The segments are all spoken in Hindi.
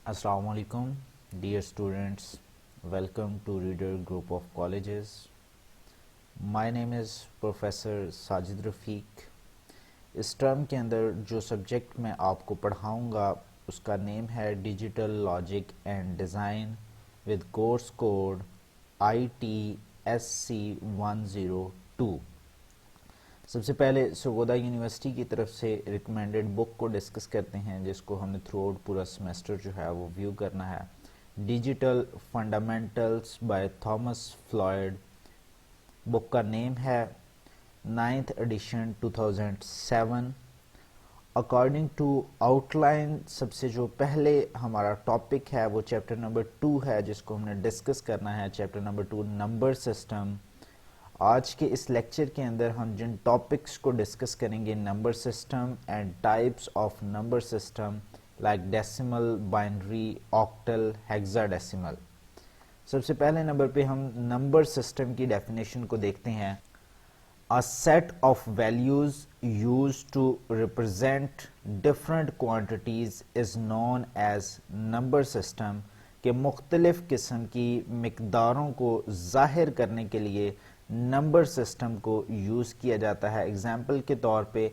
Assalamu alaikum, dear students. Welcome to Reader Group of Colleges. My name is Professor Sajid Rafiq. इस टर्म के अंदर जो सब्जेक्ट मैं आपको पढ़ाऊंगा उसका नेम है digital logic and design with course code ITSC102। सबसे पहले सरगोदा यूनिवर्सिटी की तरफ से रिकमेंडेड बुक को डिस्कस करते हैं, जिसको हमने थ्रू आउट पूरा सेमेस्टर जो है वो व्यू करना है। Digital fundamentals by Thomas Floyd. Book का नेम है 9th addition 2007। According to outline सबसे जो पहले हमारा टॉपिक है वो चैप्टर नंबर 2 है, जिसको हमने डिस्कस करना है। Chapter number 2 number system. आज के इस लेक्चर के अंदर हम जिन टॉपिक्स को डिस्कस करेंगे, number system and types of number system like decimal, binary, octal, hexadecimal. सबसे पहले नंबर पे हम नंबर सिस्टम की डेफिनेशन को देखते हैं। A set of values used to represent different quantities is known as number system के मुख्तलिफ किस्म की मिकदारों को ज़ाहिर करने के लिए नंबर सिस्टम को यूज़ किया जाता है। एग्जाम्पल के तौर पे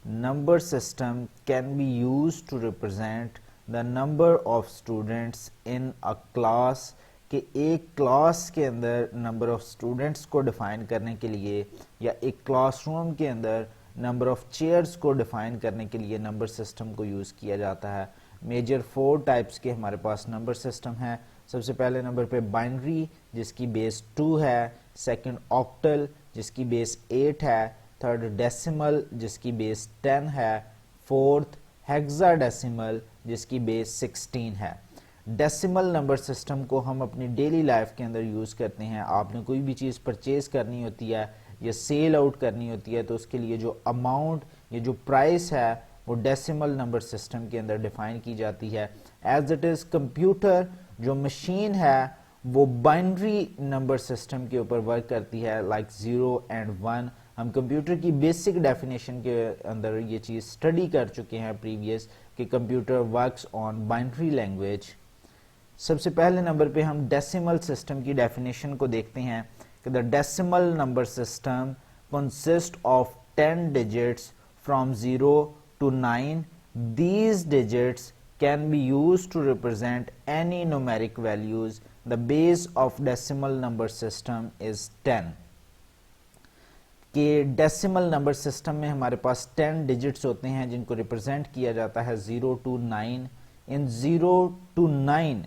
number system can be use to represent the number of students in a class कि एक क्लास के अंदर नंबर ऑफ स्टूडेंट्स को डिफाइन करने के लिए या एक क्लासरूम के अंदर नंबर ऑफ चेयर्स को डिफाइन करने के लिए नंबर सिस्टम को यूज़ किया जाता है। मेजर 4 टाइप्स के हमारे पास नंबर सिस्टम है। सबसे पहले नंबर पे बाइनरी जिसकी बेस 2 है, सेकंड ऑक्टल जिसकी बेस 8 है, थर्ड डेसिमल जिसकी बेस 10 है, फोर्थ हेक्साडेसिमल जिसकी बेस 16 है। डेसिमल नंबर सिस्टम को हम अपनी डेली लाइफ के अंदर यूज़ करते हैं। आपने कोई भी चीज़ परचेज करनी होती है या सेल आउट करनी होती है तो उसके लिए जो अमाउंट या जो प्राइस है वो डेसिमल नंबर सिस्टम के अंदर डिफाइन की जाती है। एज इट इज़ कंप्यूटर जो मशीन है वो बाइनरी नंबर सिस्टम के ऊपर वर्क करती है, लाइक 0 एंड 1। हम कंप्यूटर की बेसिक डेफिनेशन के अंदर ये चीज़ स्टडी कर चुके हैं प्रीवियस कि computer works on binary language. सबसे पहले नंबर पे हम डेसिमल सिस्टम की डेफिनेशन को देखते हैं कि the decimal number system consist of 10 digits from 0 to 9. These digits can be used to represent any numeric values. The base of decimal number system is 10. कि डेसिमल नंबर सिस्टम में हमारे पास 10 डिजिट्स होते हैं जिनको रिप्रेजेंट किया जाता है 0 to 9। इन 0 to 9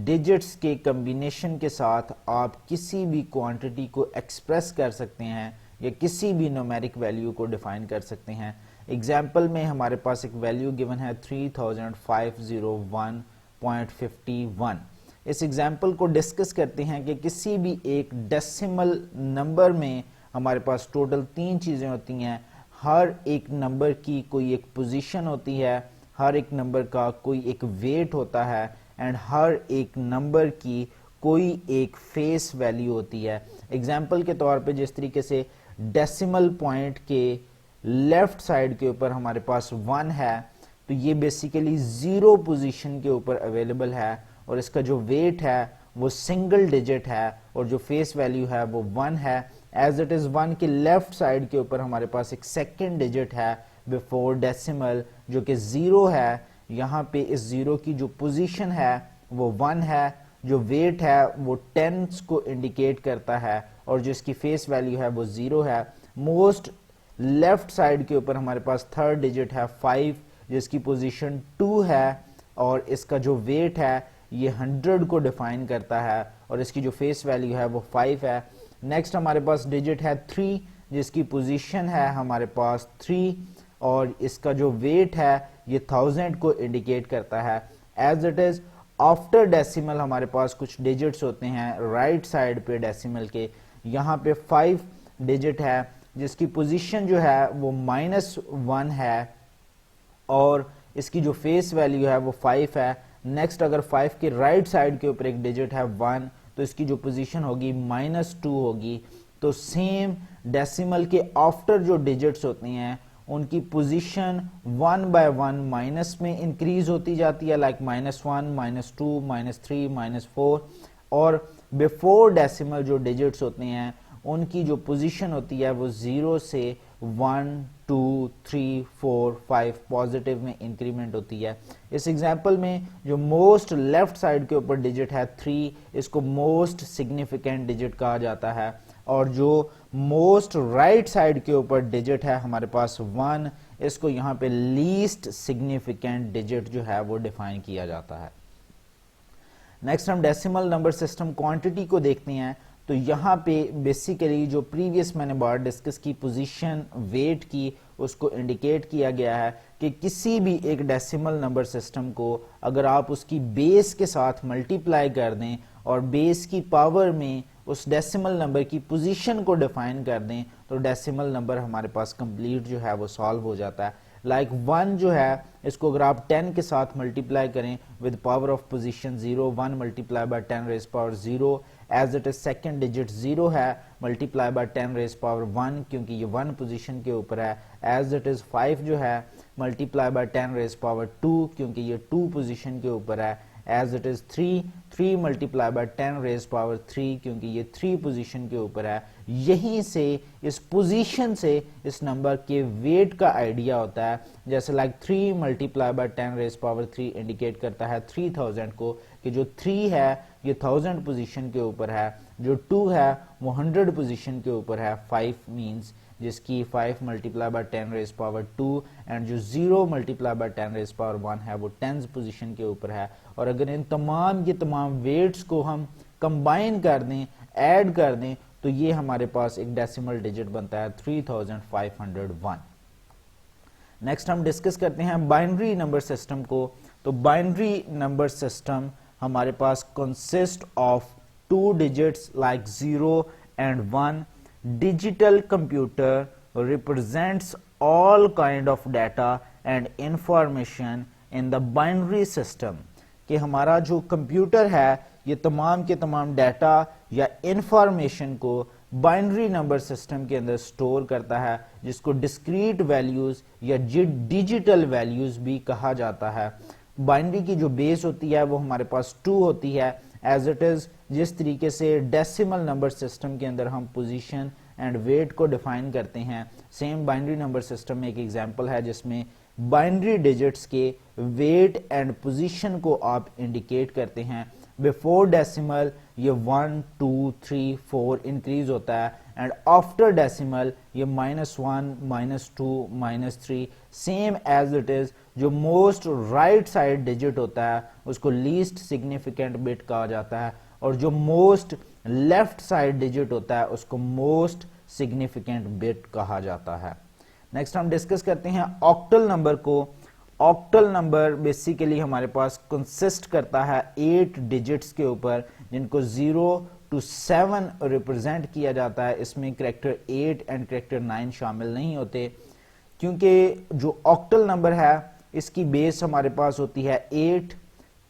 डिजिट्स के कम्बिनेशन के साथ आप किसी भी क्वांटिटी को एक्सप्रेस कर सकते हैं या किसी भी न्यूमेरिक वैल्यू को डिफाइन कर सकते हैं। एग्जाम्पल में हमारे पास एक वैल्यू गिवन है 3501.51। इस एग्जाम्पल को डिस्कस करते हैं कि किसी भी एक डेसिमल नंबर में हमारे पास टोटल 3 चीज़ें होती हैं। हर एक नंबर की कोई एक पोजीशन होती है, हर एक नंबर का कोई एक वेट होता है एंड हर एक नंबर की कोई एक फेस वैल्यू होती है। एग्जाम्पल के तौर पे जिस तरीके से डेसिमल पॉइंट के लेफ्ट साइड के ऊपर हमारे पास 1 है तो ये बेसिकली 0 पोजीशन के ऊपर अवेलेबल है और इसका जो वेट है वो सिंगल डिजिट है और जो फेस वैल्यू है वो 1 है। एज इट इज़ 1 के लेफ्ट साइड के ऊपर हमारे पास एक सेकेंड डिजिट है बिफोर डेसिमल जो कि 0 है। यहाँ पे इस 0 की जो पोजीशन है वो 1 है, जो वेट है वो 10 को इंडिकेट करता है और जो इसकी फेस वैल्यू है वो 0 है। मोस्ट लेफ्ट साइड के ऊपर हमारे पास थर्ड डिजिट है 5 जिसकी पोजीशन 2 है और इसका जो वेट है ये 100 को डिफाइन करता है और इसकी जो फेस वैल्यू है वो 5 है। नेक्स्ट हमारे पास डिजिट है 3 जिसकी पोजीशन है हमारे पास 3 और इसका जो वेट है ये 1000 को इंडिकेट करता है। As it is after decimal हमारे पास कुछ डिजिट्स होते हैं राइट साइड पे डेसिमल के। यहाँ पे 5 डिजिट है जिसकी पोजीशन जो है वो -1 है और इसकी जो फेस वैल्यू है वो 5 है। नेक्स्ट अगर 5 के राइट साइड के ऊपर एक डिजिट है 1 तो इसकी जो पोजीशन होगी -2 होगी। तो सेम डेसिमल के आफ्टर जो डिजिट्स होती हैं उनकी पोजीशन 1 by 1 माइनस में इंक्रीज होती जाती है, लाइक -1, -2, -3, -4, और बिफोर डेसिमल जो डिजिट्स होते हैं उनकी जो पोजीशन होती है वो 0 से 1, 2, 3, 4, 5 पॉजिटिव में इंक्रीमेंट होती है। इस एग्जांपल में जो मोस्ट लेफ्ट साइड के ऊपर डिजिट है 3, इसको मोस्ट सिग्निफिकेंट डिजिट कहा जाता है, और जो मोस्ट राइट साइड के ऊपर डिजिट है हमारे पास 1, इसको यहाँ पे लीस्ट सिग्निफिकेंट डिजिट जो है वो डिफाइन किया जाता है। नेक्स्ट हम डेसिमल नंबर सिस्टम क्वांटिटी को देखते हैं। तो यहाँ पे बेसिकली जो प्रीवियस मैंने बार डिस्कस की पोजीशन वेट की, उसको इंडिकेट किया गया है कि किसी भी एक डेसिमल नंबर सिस्टम को अगर आप उसकी बेस के साथ मल्टीप्लाई कर दें और बेस की पावर में उस डेसिमल नंबर की पोजीशन को डिफाइन कर दें तो डेसिमल नंबर हमारे पास कंप्लीट जो है वो सॉल्व हो जाता है। लाइक 1 जो है इसको अगर आप 10 के साथ मल्टीप्लाई करें with power of position 0, 1 multiply by 10 raise power 0, as it is second digit 0 है, मल्टीप्लाई बाय 10 रेज पावर 1 क्योंकि ये 1 पोजीशन के ऊपर है, एज इट इज 5 जो है मल्टीप्लाई बाय 10 रेज पावर 2 क्योंकि ये 2 पोजीशन के ऊपर है, as it is 3 multiply by 10 raise power 3 क्योंकि ये 3 पोजीशन के ऊपर है। यहीं से इस पोजीशन से इस नंबर के वेट का आइडिया होता है। जैसे like 3 multiply by 10 raise power 3 indicate करता है 3000 को, कि जो 3 है ये 1000 पोजीशन के ऊपर है, जो 2 है वो 100 पोजीशन के ऊपर है, 5 मींस जिसकी 5 multiply by 10 raise power 2 and जो 0 मल्टीप्लाई बाय 10 रेज पावर 1 है वो 10 पोजीशन के ऊपर है। और अगर इन तमाम वेट्स को हम कंबाइन कर दें, ऐड कर दें, तो ये हमारे पास एक डेसिमल डिजिट बनता है 3501। नेक्स्ट हम डिस्कस करते हैं बाइनरी नंबर सिस्टम को। तो बाइनरी नंबर सिस्टम हमारे पास consist of 2 digits like 0 and 1. Digital computer represents all kind of data and information in the binary system. कि हमारा जो कंप्यूटर है ये तमाम के तमाम डाटा या इंफॉर्मेशन को बाइनरी नंबर सिस्टम के अंदर स्टोर करता है, जिसको डिस्क्रीट वैल्यूज या डिजिटल वैल्यूज भी कहा जाता है। बाइनरी की जो बेस होती है वो हमारे पास 2 होती है, एज इट इज जिस तरीके से डेसिमल नंबर सिस्टम के अंदर हम पोजीशन एंड वेट को डिफाइन करते हैं, सेम बाइनरी नंबर सिस्टम में एक एग्जांपल है जिसमें बाइनरी डिजिट्स के वेट एंड पोजीशन को आप इंडिकेट करते हैं। बिफोर डेसिमल ये 1, 2, 3, 4 इंक्रीज होता है, एंड आफ्टर डेसिमल ये -1, -2, -3 सेम एज इट इज। जो मोस्ट राइट साइड डिजिट होता है उसको लीस्ट सिग्निफिकेंट बिट कहा जाता है, और जो मोस्ट लेफ्ट साइड डिजिट होता है उसको मोस्ट सिग्निफिकेंट बिट कहा जाता है। नेक्स्ट हम डिस्कस करते हैं ऑक्टल नंबर को। ऑक्टल नंबर बेसिकली हमारे पास कंसिस्ट करता है 8 डिजिट्स के ऊपर, जिनको 0 to 7 रिप्रेजेंट किया जाता है। इसमें कैरेक्टर 8 एंड कैरेक्टर 9 शामिल नहीं होते, क्योंकि जो ऑक्टल नंबर है इसकी बेस हमारे पास होती है 8,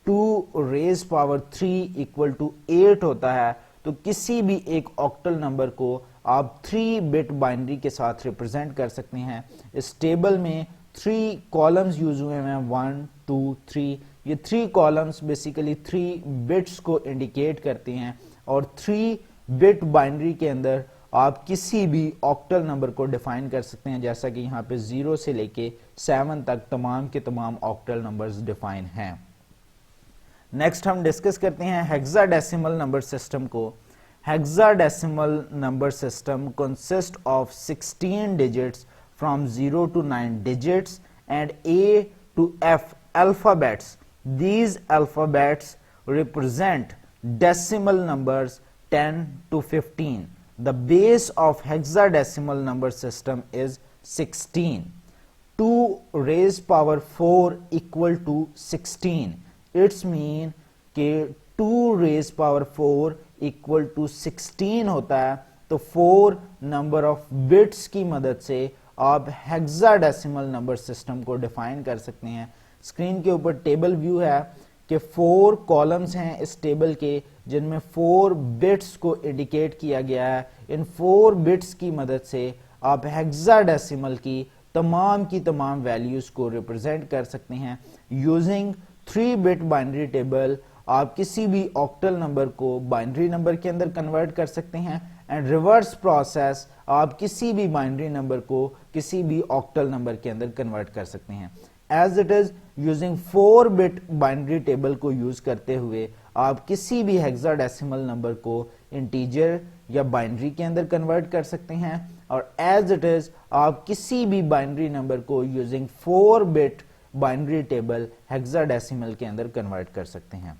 2 रेज पावर 3 इक्वल टू 8 होता है। तो किसी भी एक ऑक्टल नंबर को आप 3 बिट बाइनरी के साथ रिप्रेजेंट कर सकते हैं। इस टेबल में 3 कॉलम्स यूज हुए हैं, 1, 2, 3। ये 3 कॉलम्स बेसिकली 3 बिट्स को इंडिकेट करते हैं, और 3 बिट बाइनरी के अंदर आप किसी भी ऑक्टल नंबर को डिफाइन कर सकते हैं, जैसा कि यहाँ पे 0 से लेके 7 तक तमाम के तमाम ऑक्टल नंबर्स डिफाइन हैं। नेक्स्ट हम डिस्कस करते हैं हेक्साडेसिमल नंबर सिस्टम को। Hexadecimal number system consist of 16 digits from 0 to 9 digits and A to F alphabets. These alphabets represent decimal numbers 10 to 15. The base of hexadecimal number system is 16. 2 raised power 4 equal to 16. It's mean कि 2 raised power 4 equal to 16 होता है। तो 4 number of bits की मदद से आप हेक्साडेसिमल नंबर सिस्टम को डिफाइन कर सकते हैं। स्क्रीन के ऊपर टेबल व्यू है कि 4 कॉलम्स हैं इस टेबल के, जिनमें 4 बिट्स को इंडिकेट किया गया है। इन 4 बिट्स की मदद से आप हेक्साडेसिमल की तमाम की तमाम वैल्यूज को रिप्रेजेंट कर सकते हैं यूजिंग 3 बिट बाइनरी टेबल। आप किसी भी ऑक्टल नंबर को बाइनरी नंबर के अंदर कन्वर्ट कर सकते हैं एंड रिवर्स प्रोसेस आप किसी भी बाइनरी नंबर को किसी भी ऑक्टल नंबर के अंदर कन्वर्ट कर सकते हैं। As it is using 4 bit binary table को यूज करते हुए आप किसी भी हेक्साडेसिमल नंबर को इंटीजर या बाइनरी के अंदर कन्वर्ट कर सकते हैं और एज इट इज आप किसी भी बाइनरी नंबर को using 4 bit binary table hexadecimal के अंदर कन्वर्ट कर सकते हैं।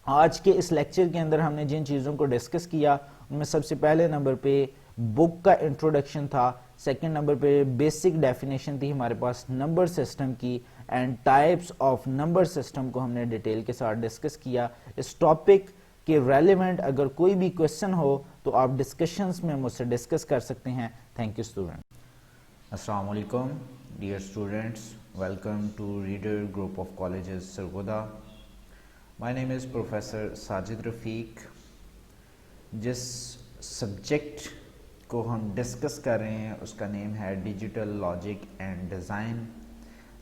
आज के इस लेक्चर के अंदर हमने जिन चीज़ों को डिस्कस किया उनमें सबसे पहले नंबर पे बुक का इंट्रोडक्शन था, सेकंड नंबर पे बेसिक डेफिनेशन थी हमारे पास नंबर सिस्टम की and types of number system को हमने डिटेल के साथ डिस्कस किया। इस टॉपिक के रेलेवेंट अगर कोई भी क्वेश्चन हो तो आप डिस्कशंस में मुझसे डिस्कस कर सकते हैं। Thank you student. अस्सलाम वालेकुम dear students, welcome to Reader group of colleges Sargodha. My name is professor Sajid Rafiq. जिस सब्जेक्ट को हम डिस्कस कर रहे हैं उसका नेम है डिजिटल लॉजिक एंड डिज़ाइन।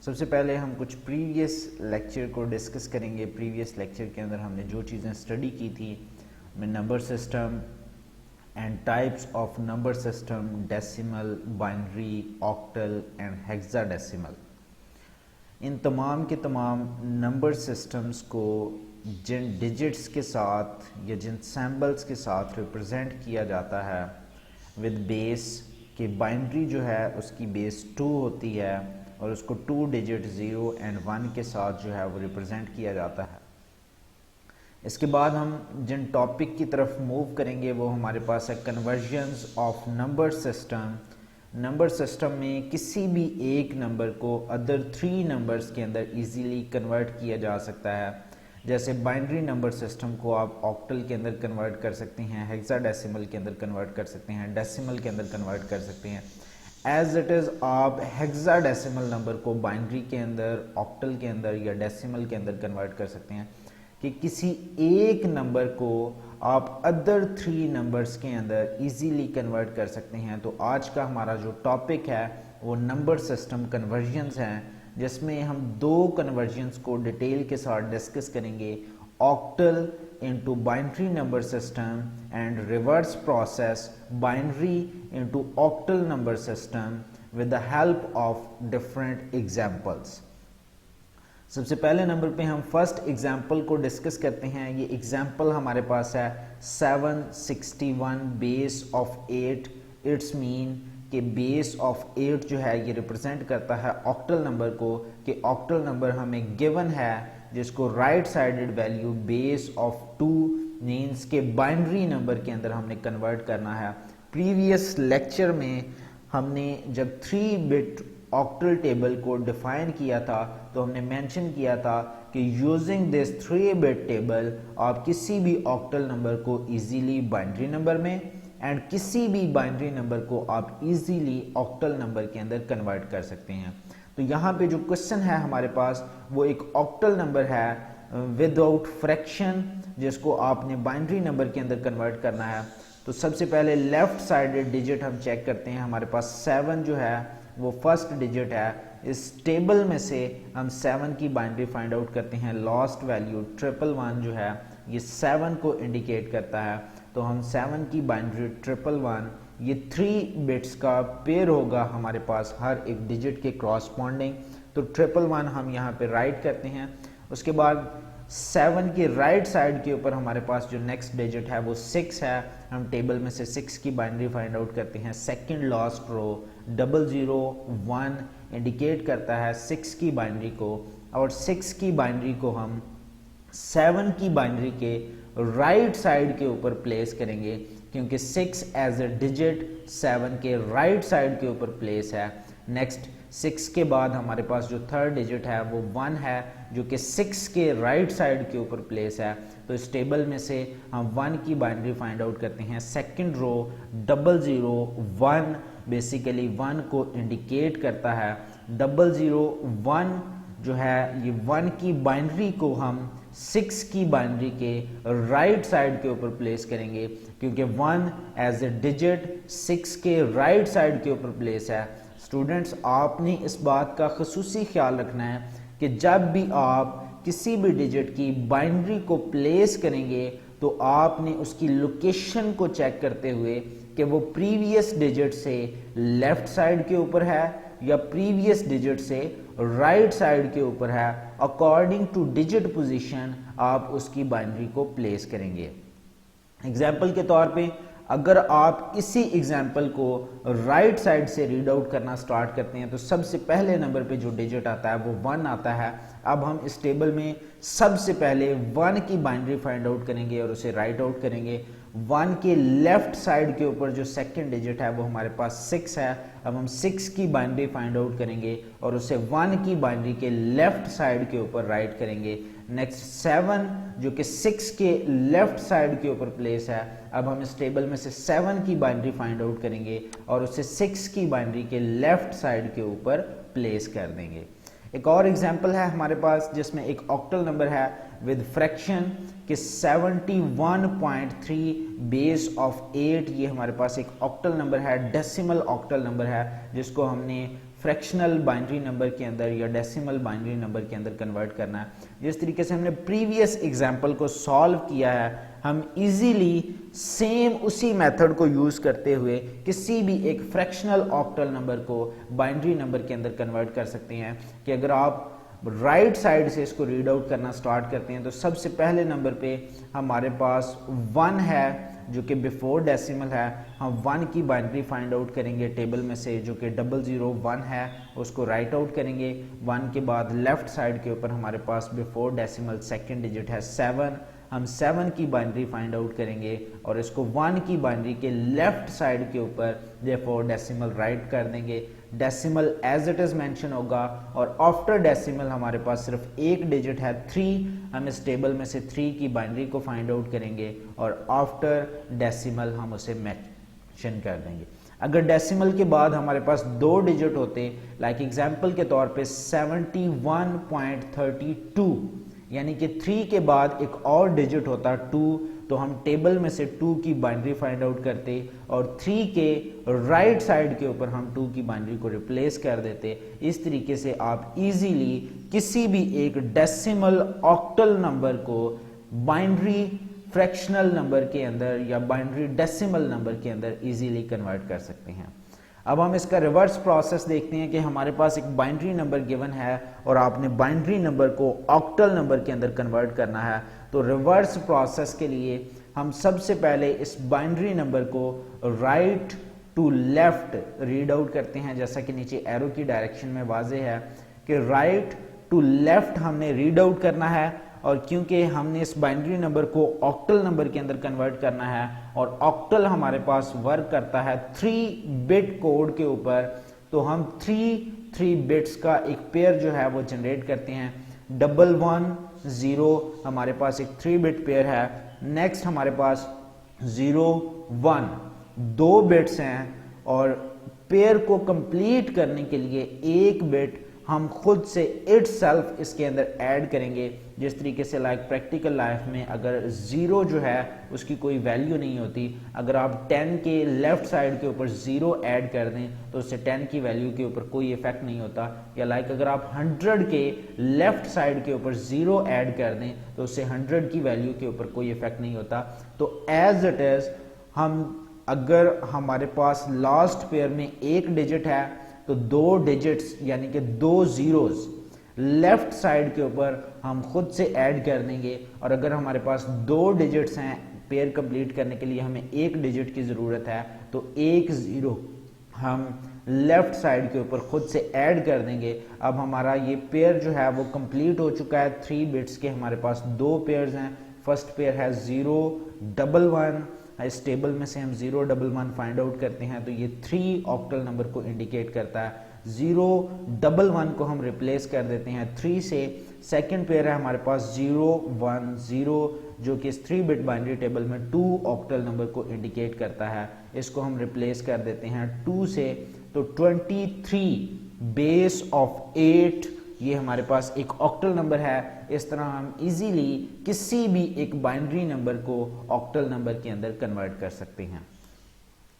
सबसे पहले हम कुछ प्रीवियस लेक्चर को डिस्कस करेंगे। प्रीवियस लेक्चर के अंदर हमने जो चीज़ें स्टडी की थी में number system and types of number system, decimal, binary, octal and hexadecimal, इन तमाम के तमाम नंबर सिस्टम्स को जिन डिजिट्स के साथ या जिन सैम्बल्स के साथ रिप्रेजेंट किया जाता है विद बेस कि बाइनरी जो है उसकी बेस 2 होती है और उसको 2 डिजिट 0 एंड 1 के साथ जो है वो रिप्रेजेंट किया जाता है। इसके बाद हम जिन टॉपिक की तरफ मूव करेंगे वो हमारे पास है convergence of number system. Number system में किसी भी एक नंबर को अदर 3 नंबर्स के अंदर इजीली कन्वर्ट किया जा सकता है। जैसे बाइनरी नंबर सिस्टम को आप ऑक्टल के अंदर कन्वर्ट कर सकते हैं, हेक्साडेसिमल के अंदर कन्वर्ट कर सकते हैं, डेसिमल के अंदर कन्वर्ट कर सकते हैं। एज इट इज़ आप हेक्साडेसिमल नंबर को बाइनरी के अंदर, ऑक्टल के अंदर या डेसिमल के अंदर कन्वर्ट कर सकते हैं कि किसी एक नंबर को आप अदर 3 नंबर्स के अंदर इजीली कन्वर्ट कर सकते हैं। तो आज का हमारा जो टॉपिक है वो नंबर सिस्टम कन्वर्जन्स हैं, जिसमें हम 2 कन्वर्जन्स को डिटेल के साथ डिस्कस करेंगे, octal into binary number system and reverse process binary into octal number system with the help of different examples. सबसे पहले नंबर पे हम फर्स्ट एग्जाम्पल को डिस्कस करते हैं। ये एग्जाम्पल हमारे पास है 761 बेस ऑफ 8। इट्स मीन कि बेस ऑफ 8 जो है ये रिप्रेजेंट करता है ऑक्टल नंबर को, कि ऑक्टल नंबर हमें गिवन है जिसको right sided value base of 2 means के बाइनरी नंबर के अंदर हमने कन्वर्ट करना है। प्रीवियस लेक्चर में हमने जब 3 बिट ऑक्टल टेबल को डिफाइन किया था तो हमने मेंशन किया था कि यूजिंग दिस 3 बिट टेबल आप किसी भी ऑक्टल नंबर को इजीली बाइनरी नंबर में एंड किसी भी बाइनरी नंबर को आप इजीली ऑक्टल नंबर के अंदर कन्वर्ट कर सकते हैं। तो यहाँ पे जो क्वेश्चन है हमारे पास वो एक ऑक्टल नंबर है विदाउट फ्रैक्शन, जिसको आपने बाइनरी नंबर के अंदर कन्वर्ट करना है। तो सबसे पहले लेफ्ट साइडेड डिजिट हम चेक करते हैं। हमारे पास 7 जो है वो फर्स्ट डिजिट है। इस टेबल में से हम 7 की बाइनरी फाइंड आउट करते हैं। लास्ट वैल्यू 111 जो है ये 7 को इंडिकेट करता है। तो हम 7 की बाइनरी 111 ये 3 बिट्स का पेयर होगा हमारे पास हर एक डिजिट के क्रॉसपॉन्डिंग। तो 111 हम यहाँ पे राइट करते हैं। उसके बाद 7 के राइट साइड के ऊपर हमारे पास जो नेक्स्ट डिजिट है वो 6 है। हम टेबल में से 6 की बाइनरी फाइंड आउट करते हैं। सेकंड लास्ट रो 001 इंडिकेट करता है 6 की बाइनरी को, और 6 की बाइनरी को हम 7 की बाइनरी के राइट साइड के ऊपर प्लेस करेंगे, क्योंकि 6 एज ए डिजिट 7 के राइट साइड के ऊपर प्लेस है। नेक्स्ट 6 के बाद हमारे पास जो थर्ड डिजिट है वो 1 है, जो कि 6 के राइट साइड के ऊपर प्लेस है। तो इस टेबल में से हम 1 की बाइनरी फाइंड आउट करते हैं। सेकंड रो 001 बेसिकली 1 को इंडिकेट करता है। 001 जो है ये 1 की बाइनरी को हम 6 की बाइनरी के राइट साइड के ऊपर प्लेस करेंगे, क्योंकि 1 एज ए डिजिट 6 के राइट साइड के ऊपर प्लेस है। स्टूडेंट्स आपने इस बात का ख़ुसूसी ख्याल रखना है कि जब भी आप किसी भी डिजिट की बाइनरी को प्लेस करेंगे तो आपने उसकी लोकेशन को चेक करते हुए कि वो प्रीवियस डिजिट से लेफ्ट साइड के ऊपर है या प्रीवियस डिजिट से राइट साइड के ऊपर है, अकॉर्डिंग टू डिजिट पोजीशन आप उसकी बाइनरी को प्लेस करेंगे। एग्जाम्पल के तौर पे अगर आप इसी एग्जाम्पल को राइट साइड से रीड आउट करना स्टार्ट करते हैं तो सबसे पहले नंबर पे जो डिजिट आता है वो 1 आता है। अब हम इस टेबल में सबसे पहले 1 की बाइनरी फाइंड आउट करेंगे और उसे राइट आउट करेंगे। 1 के लेफ्ट साइड के ऊपर जो सेकंड डिजिट है वो हमारे पास 6 है। अब हम 6 की बाइनरी फाइंड आउट करेंगे और उसे 1 की बाइनरी के लेफ्ट साइड के ऊपर राइट करेंगे। नेक्स्ट 7 जो कि 6 के लेफ्ट साइड के ऊपर प्लेस है। अब हम इस टेबल में से 7 की बाइनरी फाइंड आउट करेंगे और उसे 6 की बाइनरी के लेफ्ट साइड के ऊपर प्लेस कर देंगे। एक और एग्जांपल है हमारे पास जिसमें एक ऑक्टल नंबर है विद फ्रैक्शन कि 71.3 बेस ऑफ 8। ये हमारे पास एक ऑक्टल नंबर है, डेसिमल ऑक्टल नंबर है, जिसको हमने फ्रैक्शनल बाइनरी नंबर के अंदर या डेसिमल बाइनरी नंबर के अंदर कन्वर्ट करना है। जिस तरीके से हमने प्रीवियस एग्जांपल को सॉल्व किया है, हम इजीली सेम उसी मेथड को यूज करते हुए किसी भी एक फ्रैक्शनल ऑक्टल नंबर को बाइनरी नंबर के अंदर कन्वर्ट कर सकते हैं। कि अगर आप राइट साइड से इसको रीड आउट करना स्टार्ट करते हैं तो सबसे पहले नंबर पे हमारे पास 1 है जो कि बिफोर डेसिमल है। हम 1 की बाइनरी फाइंड आउट करेंगे टेबल में से जो कि 001 है, उसको राइट आउट करेंगे। 1 के बाद लेफ्ट साइड के ऊपर हमारे पास बिफोर डेसिमल सेकंड डिजिट है 7। हम 7 की बाइनरी फाइंड आउट करेंगे और इसको 1 की बाइनरी के लेफ्ट साइड के ऊपर बिफोर डेसिमल राइट कर देंगे। Decimal as it is mention होगा और आफ्टर डेसिमल हमारे पास सिर्फ एक डिजिट है 3। हम इस टेबल में से 3 की बाइनरी को फाइंड आउट करेंगे और आफ्टर डेसिमल हम उसे मेंशन कर देंगे। अगर डेसिमल के बाद हमारे पास 2 डिजिट होते, लाइक एग्जांपल के तौर पे 71.32, यानी कि 3 के बाद एक और डिजिट होता 2, तो हम टेबल में से 2 की बाइनरी फाइंड आउट करते और 3 के राइट साइड के ऊपर हम 2 की बाइनरी को रिप्लेस कर देते। इस तरीके से आप इजीली किसी भी एक डेसिमल ऑक्टल नंबर को बाइनरी फ्रैक्शनल नंबर के अंदर या बाइनरी डेसिमल नंबर के अंदर इजीली कन्वर्ट कर सकते हैं। अब हम इसका रिवर्स प्रोसेस देखते हैं कि हमारे पास एक बाइनरी नंबर गिवन है और आपने बाइनरी नंबर को ऑक्टल नंबर के अंदर कन्वर्ट करना है। तो रिवर्स प्रोसेस के लिए हम सबसे पहले इस बाइनरी नंबर को right to left read out करते हैं, जैसा कि नीचे एरो की डायरेक्शन में वाज़ेह है कि राइट टू लेफ्ट हमने रीड आउट करना है। और क्योंकि हमने इस बाइनरी नंबर को ऑक्टल नंबर के अंदर कन्वर्ट करना है और ऑक्टल हमारे पास वर्क करता है 3 बिट कोड के ऊपर, तो हम 3 बिट्स का एक पेयर जो है वो जनरेट करते हैं। 110 हमारे पास एक 3 बिट पेयर है। नेक्स्ट हमारे पास 01 2 बिट्स हैं और पेयर को कंप्लीट करने के लिए 1 बिट हम खुद से इटसेल्फ इसके अंदर ऐड करेंगे। जिस तरीके से लाइक प्रैक्टिकल लाइफ में अगर 0 जो है उसकी कोई वैल्यू नहीं होती, अगर आप 10 के लेफ्ट साइड के ऊपर 0 ऐड कर दें तो उससे 10 की वैल्यू के ऊपर कोई इफेक्ट नहीं होता। या लाइक अगर आप 100 के लेफ्ट साइड के ऊपर 0 ऐड कर दें तो उससे 100 की वैल्यू के ऊपर कोई इफेक्ट नहीं होता। तो एज इट इज हम अगर हमारे पास लास्ट पेयर में एक डिजिट है तो 2 डिजिट्स यानी कि 2 जीरोस लेफ्ट साइड के ऊपर हम खुद से ऐड कर देंगे। और अगर हमारे पास 2 डिजिट्स हैं पेयर कंप्लीट करने के लिए हमें 1 डिजिट की ज़रूरत है, तो 1 0 हम लेफ्ट साइड के ऊपर खुद से ऐड कर देंगे। अब हमारा ये पेयर जो है वो कंप्लीट हो चुका है। 3 बिट्स के हमारे पास 2 पेयर्स हैं। फर्स्ट पेयर है 011, इस टेबल में से हम 011 फाइंड आउट करते हैं तो ये 3 ऑक्टल नंबर को इंडिकेट करता है। 011 को हम रिप्लेस कर देते हैं 3 से। सेकंड पेयर है हमारे पास 010 जो कि इस 3 बिट बाइनरी टेबल में 2 ऑक्टल नंबर को इंडिकेट करता है। इसको हम रिप्लेस कर देते हैं 2 से। तो 23 बेस ऑफ 8 ये हमारे पास एक ऑक्टल नंबर है। इस तरह हम इजीली किसी भी एक बाइनरी नंबर को ऑक्टल नंबर के अंदर कन्वर्ट कर सकते हैं।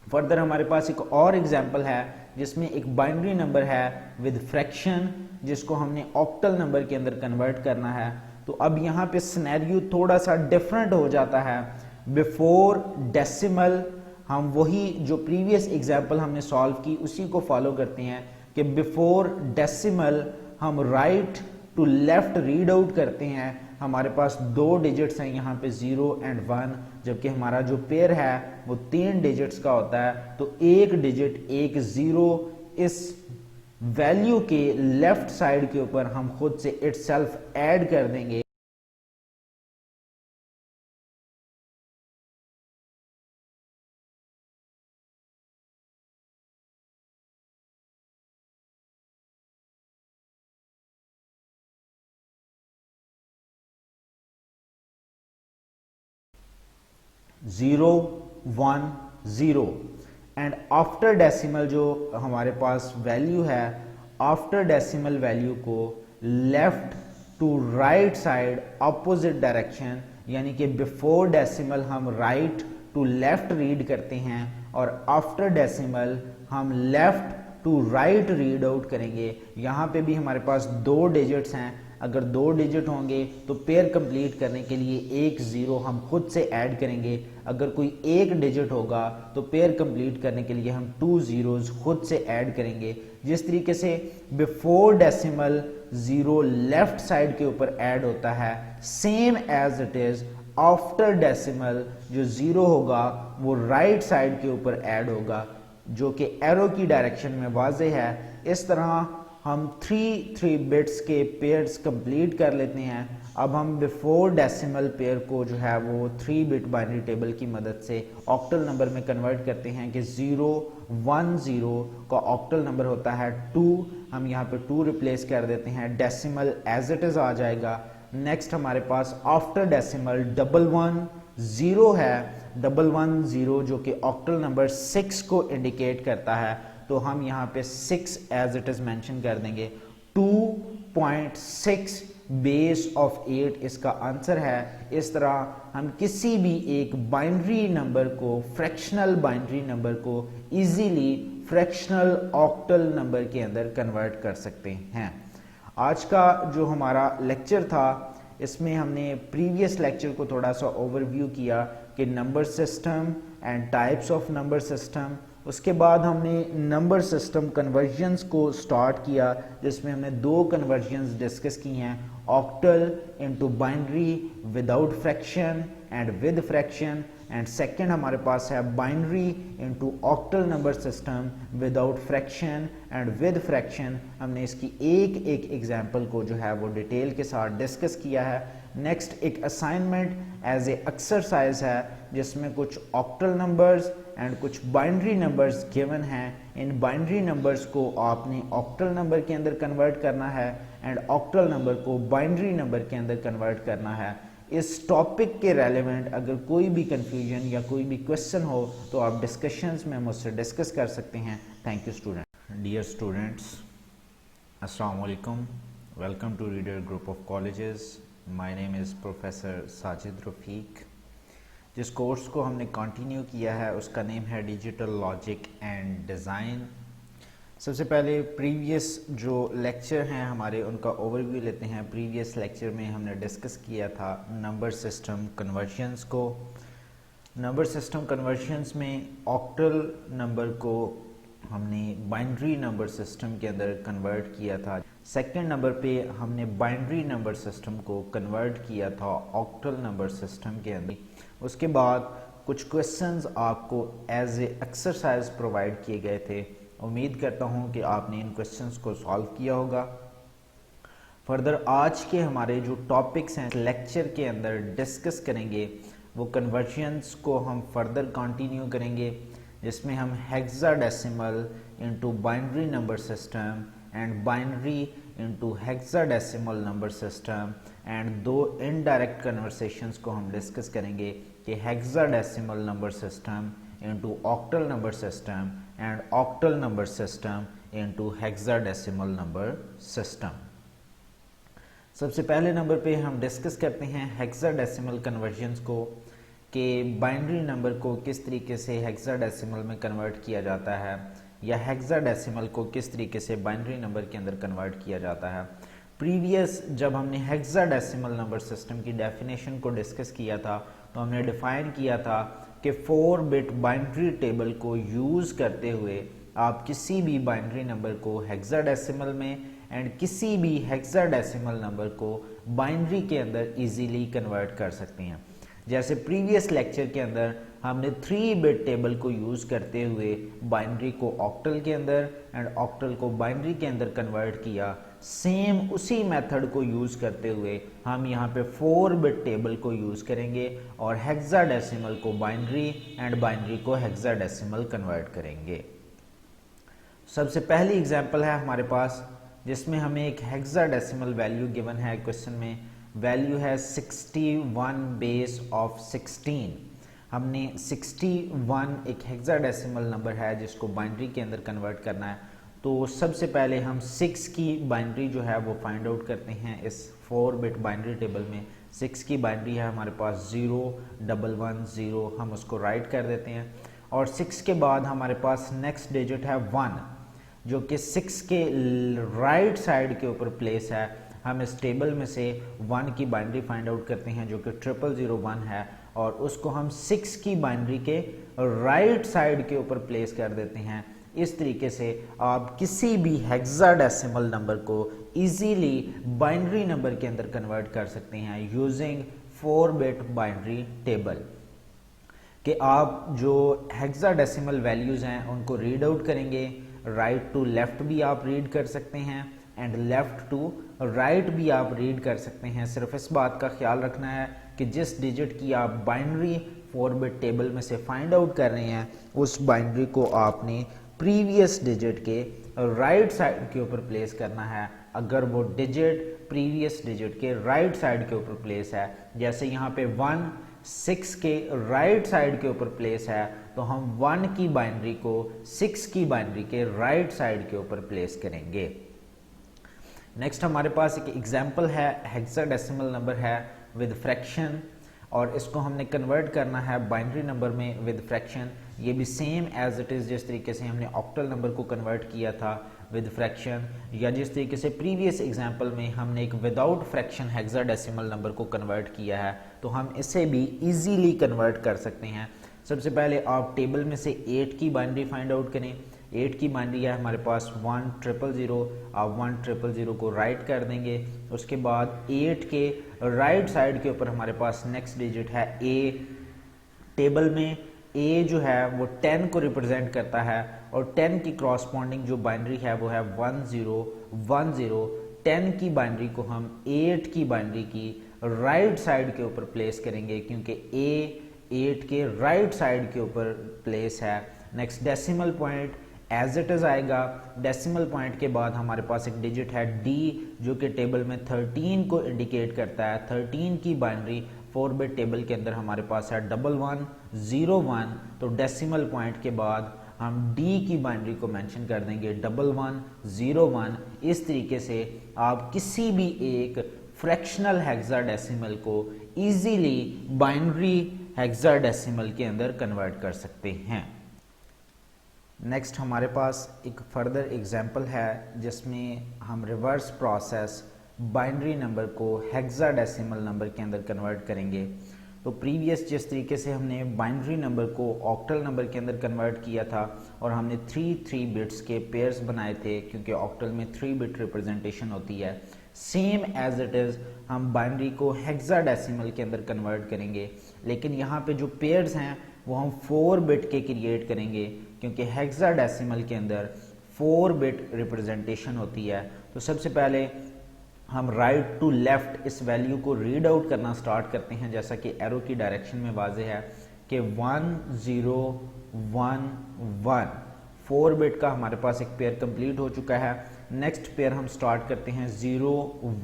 फर्दर हमारे पास एक और एग्जांपल है जिसमें एक बाइनरी नंबर है विद फ्रैक्शन, जिसको हमने ऑक्टल नंबर के अंदर कन्वर्ट करना है। तो अब यहाँ पे सिनेरियो थोड़ा सा डिफरेंट हो जाता है। बिफोर डेसिमल हम वही जो प्रीवियस एग्जांपल हमने सॉल्व की उसी को फॉलो करते हैं कि बिफोर डेसिमल हम right to left read out करते हैं। हमारे पास दो डिजिट्स हैं यहाँ पे 0 एंड 1, जबकि हमारा जो पेयर है वो 3 डिजिट्स का होता है। तो एक डिजिट एक 0 इस वैल्यू के लेफ्ट साइड के ऊपर हम खुद से इटसेल्फ ऐड कर देंगे। जीरो 1 0 एंड आफ्टर डेसिमल जो हमारे पास वैल्यू है, आफ्टर डेसिमल वैल्यू को left to right side opposite direction, यानी कि बिफोर डेसिमल हम राइट टू लेफ्ट रीड करते हैं और आफ्टर डेसिमल हम left to right read out करेंगे। यहाँ पे भी हमारे पास दो डिजिट्स हैं, अगर दो डिजिट होंगे तो पेयर कंप्लीट करने के लिए एक 0 हम खुद से ऐड करेंगे। अगर कोई एक डिजिट होगा तो पेयर कंप्लीट करने के लिए हम 2 zeros खुद से ऐड करेंगे। जिस तरीके से बिफोर डेसिमल 0 लेफ्ट साइड के ऊपर ऐड होता है, same as it is after decimal जो 0 होगा वो राइट साइड के ऊपर ऐड होगा, जो कि एरो की डायरेक्शन में वाज़ेह है। इस तरह हम 3 बिट्स के पेयर्स कंप्लीट कर लेते हैं। अब हम बिफोर डेसिमल पेयर को जो है वो 3 बिट बाइनरी टेबल की मदद से ऑक्टल नंबर में कन्वर्ट करते हैं कि 0 1 0 का ऑक्टल नंबर होता है 2। हम यहाँ पे 2 रिप्लेस कर देते हैं, डेसिमल एज इट इज आ जाएगा। नेक्स्ट हमारे पास आफ्टर डेसिमल 1 1 0 है, 1 1 0 जो कि ऑक्टल नंबर 6 को इंडिकेट करता है। तो हम यहाँ पे 6 एज इट इज मेंशन कर देंगे। 2.6 बेस ऑफ 8 इसका आंसर है। इस तरह हम किसी भी एक बाइनरी नंबर को, फ्रैक्शनल बाइनरी नंबर को इजीली फ्रैक्शनल ऑक्टल नंबर के अंदर कन्वर्ट कर सकते हैं। आज का जो हमारा लेक्चर था इसमें हमने प्रीवियस लेक्चर को थोड़ा सा ओवरव्यू किया कि number system and types of number system. उसके बाद हमने नंबर सिस्टम कन्वर्जन्स को स्टार्ट किया, जिसमें हमने 2 कन्वर्जन्स डिस्कस की हैं, octal into binary without fraction and with fraction. And second हमारे पास है binary into octal number system without fraction and with fraction. हमने इसकी एक एक एग्जांपल को जो है वो डिटेल के साथ डिस्कस किया है। नेक्स्ट एक असाइनमेंट एज ए एक्सरसाइज है जिसमें कुछ ऑक्टल नंबर्स एंड कुछ बाइनरी नंबर्स गिवन हैं। इन बाइनरी नंबर्स को आपने ऑक्टल नंबर के अंदर कन्वर्ट करना है एंड ऑक्टल नंबर को बाइनरी नंबर के अंदर कन्वर्ट करना है। इस टॉपिक के रेलेवेंट अगर कोई भी कंफ्यूजन या कोई भी क्वेश्चन हो तो आप डिस्कशंस में मुझसे डिस्कस कर सकते हैं। Thank you student. Dear students, अस्सलाम वालेकुम, welcome to Reader group of colleges. My name is professor Sajid Rafiq. जिस कोर्स को हमने कंटिन्यू किया है उसका नेम है डिजिटल लॉजिक एंड डिज़ाइन। सबसे पहले प्रीवियस जो लेक्चर हैं हमारे उनका ओवरव्यू लेते हैं। प्रीवियस लेक्चर में हमने डिस्कस किया था नंबर सिस्टम कन्वर्जन्स को। नंबर सिस्टम कन्वर्जन्स में ऑक्टल नंबर को हमने बाइनरी नंबर सिस्टम के अंदर कन्वर्ट किया था। सेकंड नंबर पे हमने बाइनरी नंबर सिस्टम को कन्वर्ट किया था ऑक्टल नंबर सिस्टम के अंदर। उसके बाद कुछ क्वेश्चंस आपको एज ए एक्सरसाइज प्रोवाइड किए गए थे। उम्मीद करता हूँ कि आपने इन क्वेश्चंस को सॉल्व किया होगा। फर्दर आज के हमारे जो टॉपिक्स हैं लेक्चर के अंदर डिस्कस करेंगे वो कन्वर्जन्स को हम फर्दर कंटिन्यू करेंगे, जिसमें हम hexadecimal into binary number system and binary into hexadecimal number system and 2 indirect conversations को हम डिस्कस करेंगे कि hexadecimal number system into octal number system and octal number system into hexadecimal number system. सबसे पहले नंबर पे हम डिस्कस करते हैं हेक्साडेसिमल कन्वर्जन्स को। कि बाइनरी नंबर को किस तरीके से हेक्साडेसिमल में कन्वर्ट किया जाता है या हेक्साडेसिमल को किस तरीके से बाइनरी नंबर के अंदर कन्वर्ट किया जाता है। प्रीवियस जब हमने हेक्साडेसिमल नंबर सिस्टम की डेफिनेशन को डिस्कस किया था तो हमने डिफाइन किया था कि 4 बिट बाइनरी टेबल को यूज़ करते हुए आप किसी भी बाइनरी नंबर को हेक्साडेसिमल में एंड किसी भी हेक्साडेसिमल नंबर को बाइनरी के अंदर इजीली कन्वर्ट कर सकते हैं। जैसे प्रीवियस लेक्चर के अंदर हमने 3 बिट टेबल को यूज़ करते हुए बाइनरी को ऑक्टल के अंदर एंड ऑक्टल को बाइनरी के अंदर कन्वर्ट किया, सेम उसी मेथड को यूज़ करते हुए हम यहाँ पे 4 बिट टेबल को यूज़ करेंगे और हेक्साडेसिमल को बाइनरी एंड बाइनरी को हेक्साडेसिमल कन्वर्ट करेंगे। सबसे पहली एग्जांपल है हमारे पास जिसमें हमें एक हेक्साडेसिमल वैल्यू गिवन है। क्वेश्चन में वैल्यू है 61 बेस ऑफ 16। हमने 61 एक हेक्साडेसिमल नंबर है जिसको बाइनरी के अंदर कन्वर्ट करना है। तो सबसे पहले हम 6 की बाइनरी जो है वो फाइंड आउट करते हैं। इस 4 बिट बाइनरी टेबल में 6 की बाइनरी है हमारे पास 0 1 1 0, हम उसको राइट कर देते हैं और 6 के बाद हमारे पास नेक्स्ट डिजिट है 1 जो कि 6 के राइट साइड के ऊपर प्लेस है। हम इस टेबल में से 1 की बाइनरी फाइंड आउट करते हैं जो कि 0001 है और उसको हम 6 की बाइनरी के राइट साइड के ऊपर प्लेस कर देते हैं। इस तरीके से आप किसी भी हेक्साडेसिमल नंबर को इजीली बाइनरी नंबर के अंदर कन्वर्ट कर सकते हैं यूजिंग 4 बिट बाइनरी टेबल। कि आप जो हेक्साडेसिमल वैल्यूज हैं उनको रीड आउट करेंगे, राइट टू लेफ्ट भी आप रीड कर सकते हैं एंड लेफ्ट टू राइट भी आप रीड कर सकते हैं। सिर्फ इस बात का ख्याल रखना है कि जिस डिजिट की आप बाइनरी 4 बिट टेबल में से फाइंड आउट कर रहे हैं उस बाइनरी को आपने प्रीवियस डिजिट के राइट साइड के ऊपर प्लेस करना है। अगर वो डिजिट प्रीवियस डिजिट के राइट साइड के ऊपर प्लेस है, जैसे यहाँ पे 1 6 के राइट साइड के ऊपर प्लेस है, तो हम 1 की बाइनरी को 6 की बाइनरी के राइट साइड के ऊपर प्लेस करेंगे। नेक्स्ट हमारे पास एक एग्जाम्पल है, हेक्साडेसिमल नंबर है विद फ्रैक्शन और इसको हमने कन्वर्ट करना है बाइनरी नंबर में विद फ्रैक्शन। ये भी सेम एज इट इज़ जिस तरीके से हमने ऑक्टल नंबर को कन्वर्ट किया था विद फ्रैक्शन, या जिस तरीके से प्रीवियस एग्जाम्पल में हमने एक विदाउट फ्रैक्शन हेक्साडेसिमल नंबर को कन्वर्ट किया है, तो हम इसे भी इजीली कन्वर्ट कर सकते हैं। सबसे पहले आप टेबल में से 8 की बाइनरी फाइंड आउट करें। 8 की बाइनरी है हमारे पास 1000, आप 1000 को राइट कर देंगे। उसके बाद 8 के राइट साइड के ऊपर हमारे पास नेक्स्ट डिजिट है A। टेबल में A जो है वो 10 को रिप्रेजेंट करता है और 10 की क्रॉसपॉन्डिंग जो बाइनरी है वो है 1010। 10 की बाइनरी को हम 8 की बाइनरी की राइट साइड के ऊपर प्लेस करेंगे क्योंकि A 8 के राइट साइड के ऊपर प्लेस है। Next decimal point as it is आएगा। डेसिमल पॉइंट के बाद हमारे पास एक डिजिट है D जो कि टेबल में 13 को इंडिकेट करता है। 13 की बाइनरी 4 बिट टेबल के अंदर हमारे पास है 1101, तो डेसिमल पॉइंट के बाद हम D की बाइनरी को मेंशन कर देंगे 1101। इस तरीके से आप किसी भी एक फ्रैक्शनल हेक्साडेसिमल को इजीली बाइनरी हेक्साडेसिमल के अंदर कन्वर्ट कर सकते हैं। नेक्स्ट हमारे पास एक फर्दर एग्जाम्पल है जिसमें हम रिवर्स प्रोसेस बाइनरी नंबर को हेक्साडेसिमल नंबर के अंदर कन्वर्ट करेंगे। तो प्रीवियस जिस तरीके से हमने बाइनरी नंबर को ऑक्टल नंबर के अंदर कन्वर्ट किया था और हमने 3 बिट्स के पेयर्स बनाए थे क्योंकि ऑक्टल में 3 बिट रिप्रेजेंटेशन होती है, सेम एज इट इज़ हम बाइनरी को हेक्साडेसिमल के अंदर कन्वर्ट करेंगे। लेकिन यहाँ पे जो पेयर्स हैं वो हम 4 बिट के क्रिएट करेंगे क्योंकि हेक्साडेसिमल के अंदर 4 बिट रिप्रेजेंटेशन होती है। तो सबसे पहले हम राइट टू लेफ्ट इस वैल्यू को रीड आउट करना स्टार्ट करते हैं, जैसा कि एरो की डायरेक्शन में वाज़ेह है कि 1011। 4 बिट का हमारे पास एक पेयर कंप्लीट हो चुका है। नेक्स्ट पेयर हम स्टार्ट करते हैं 0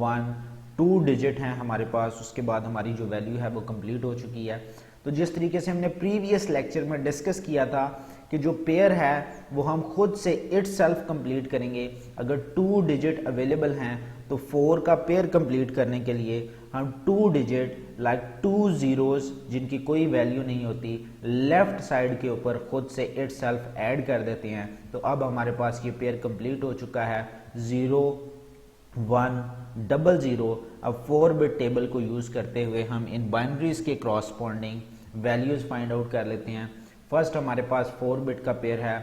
1, 2 डिजिट हैं हमारे पास। उसके बाद हमारी जो वैल्यू है वो कंप्लीट हो चुकी है। तो जिस तरीके से हमने प्रीवियस लेक्चर में डिस्कस किया था कि जो पेयर है वो हम खुद से इट सेल्फ कंप्लीट करेंगे। अगर 2 डिजिट अवेलेबल हैं तो 4 का पेयर कंप्लीट करने के लिए हम 2 डिजिट लाइक 2 जीरोस जिनकी कोई वैल्यू नहीं होती लेफ्ट साइड के ऊपर खुद से इट सेल्फ एड कर देते हैं। तो अब हमारे पास ये पेयर कंप्लीट हो चुका है 0 1 00। अब 4 बिट टेबल को यूज करते हुए हम इन बाइनरीज के क्रॉसपोंडिंग वैल्यूज फाइंड आउट कर लेते हैं। फर्स्ट हमारे पास 4 बिट का पेयर है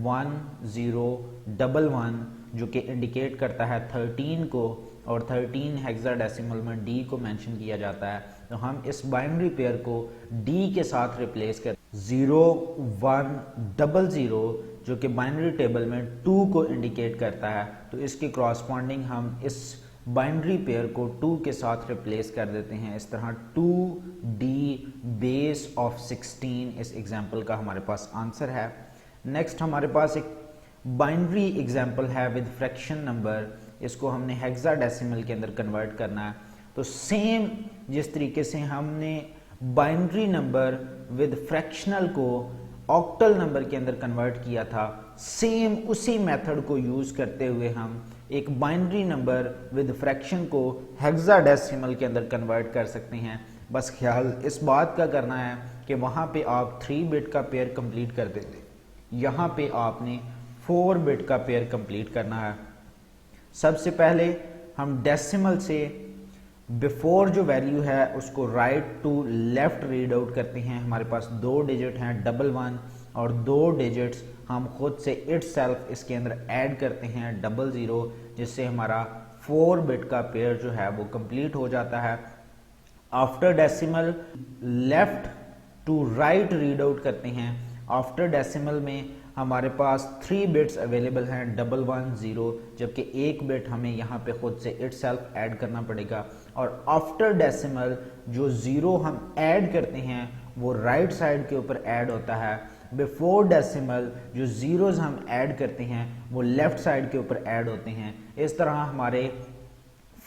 1 0 1 1 जो कि इंडिकेट करता है 13 को, और 13 हेक्साडेसिमल में डी को मेंशन किया जाता है। तो हम इस बाइनरी पेयर को डी के साथ रिप्लेस कर 0 1 00 जो कि बाइनरी टेबल में 2 को इंडिकेट करता है। तो इसके क्रॉसपोंडिंग हम इस बाइनरी पेयर को 2 के साथ रिप्लेस कर देते हैं। इस तरह 2d बेस ऑफ 16 इस एग्जाम्पल का हमारे पास आंसर है। नेक्स्ट हमारे पास एक बाइनरी एग्जाम्पल है विद फ्रैक्शन नंबर, इसको हमने हेक्साडेसिमल के अंदर कन्वर्ट करना है। तो सेम जिस तरीके से हमने बाइनरी नंबर विद फ्रैक्शनल को ऑक्टल नंबर के अंदर कन्वर्ट किया था, सेम उसी मेथड को यूज करते हुए हम एक बाइनरी नंबर विद फ्रैक्शन को हेक्साडेसिमल के अंदर कन्वर्ट कर सकते हैं। बस ख्याल इस बात का करना है कि वहां पे आप 3 बिट का पेयर कंप्लीट कर देंगे, यहाँ पे आपने 4 बिट का पेयर कंप्लीट करना है। सबसे पहले हम डेसिमल से बिफोर जो वैल्यू है उसको right to left read out करते हैं। हमारे पास 2 डिजिट हैं 1 1 और 2 डिजिट्स हम खुद से इट सेल्फ इसके अंदर ऐड करते हैं 0 0, जिससे हमारा 4 बिट का पेयर जो है वो कंप्लीट हो जाता है। After decimal left to right read out करते हैं। आफ्टर डेसिमल में हमारे पास 3 बिट्स अवेलेबल हैं 1 1 0, जबकि 1 बिट हमें यहाँ पे खुद से इट सेल्फ ऐड करना पड़ेगा। और आफ्टर डेसिमल जो 0 हम ऐड करते हैं वो राइट साइड के ऊपर ऐड होता है। बिफोर डेसिमल जो जीरोज हम ऐड करते हैं वो लेफ्ट साइड के ऊपर ऐड होते हैं। इस तरह हमारे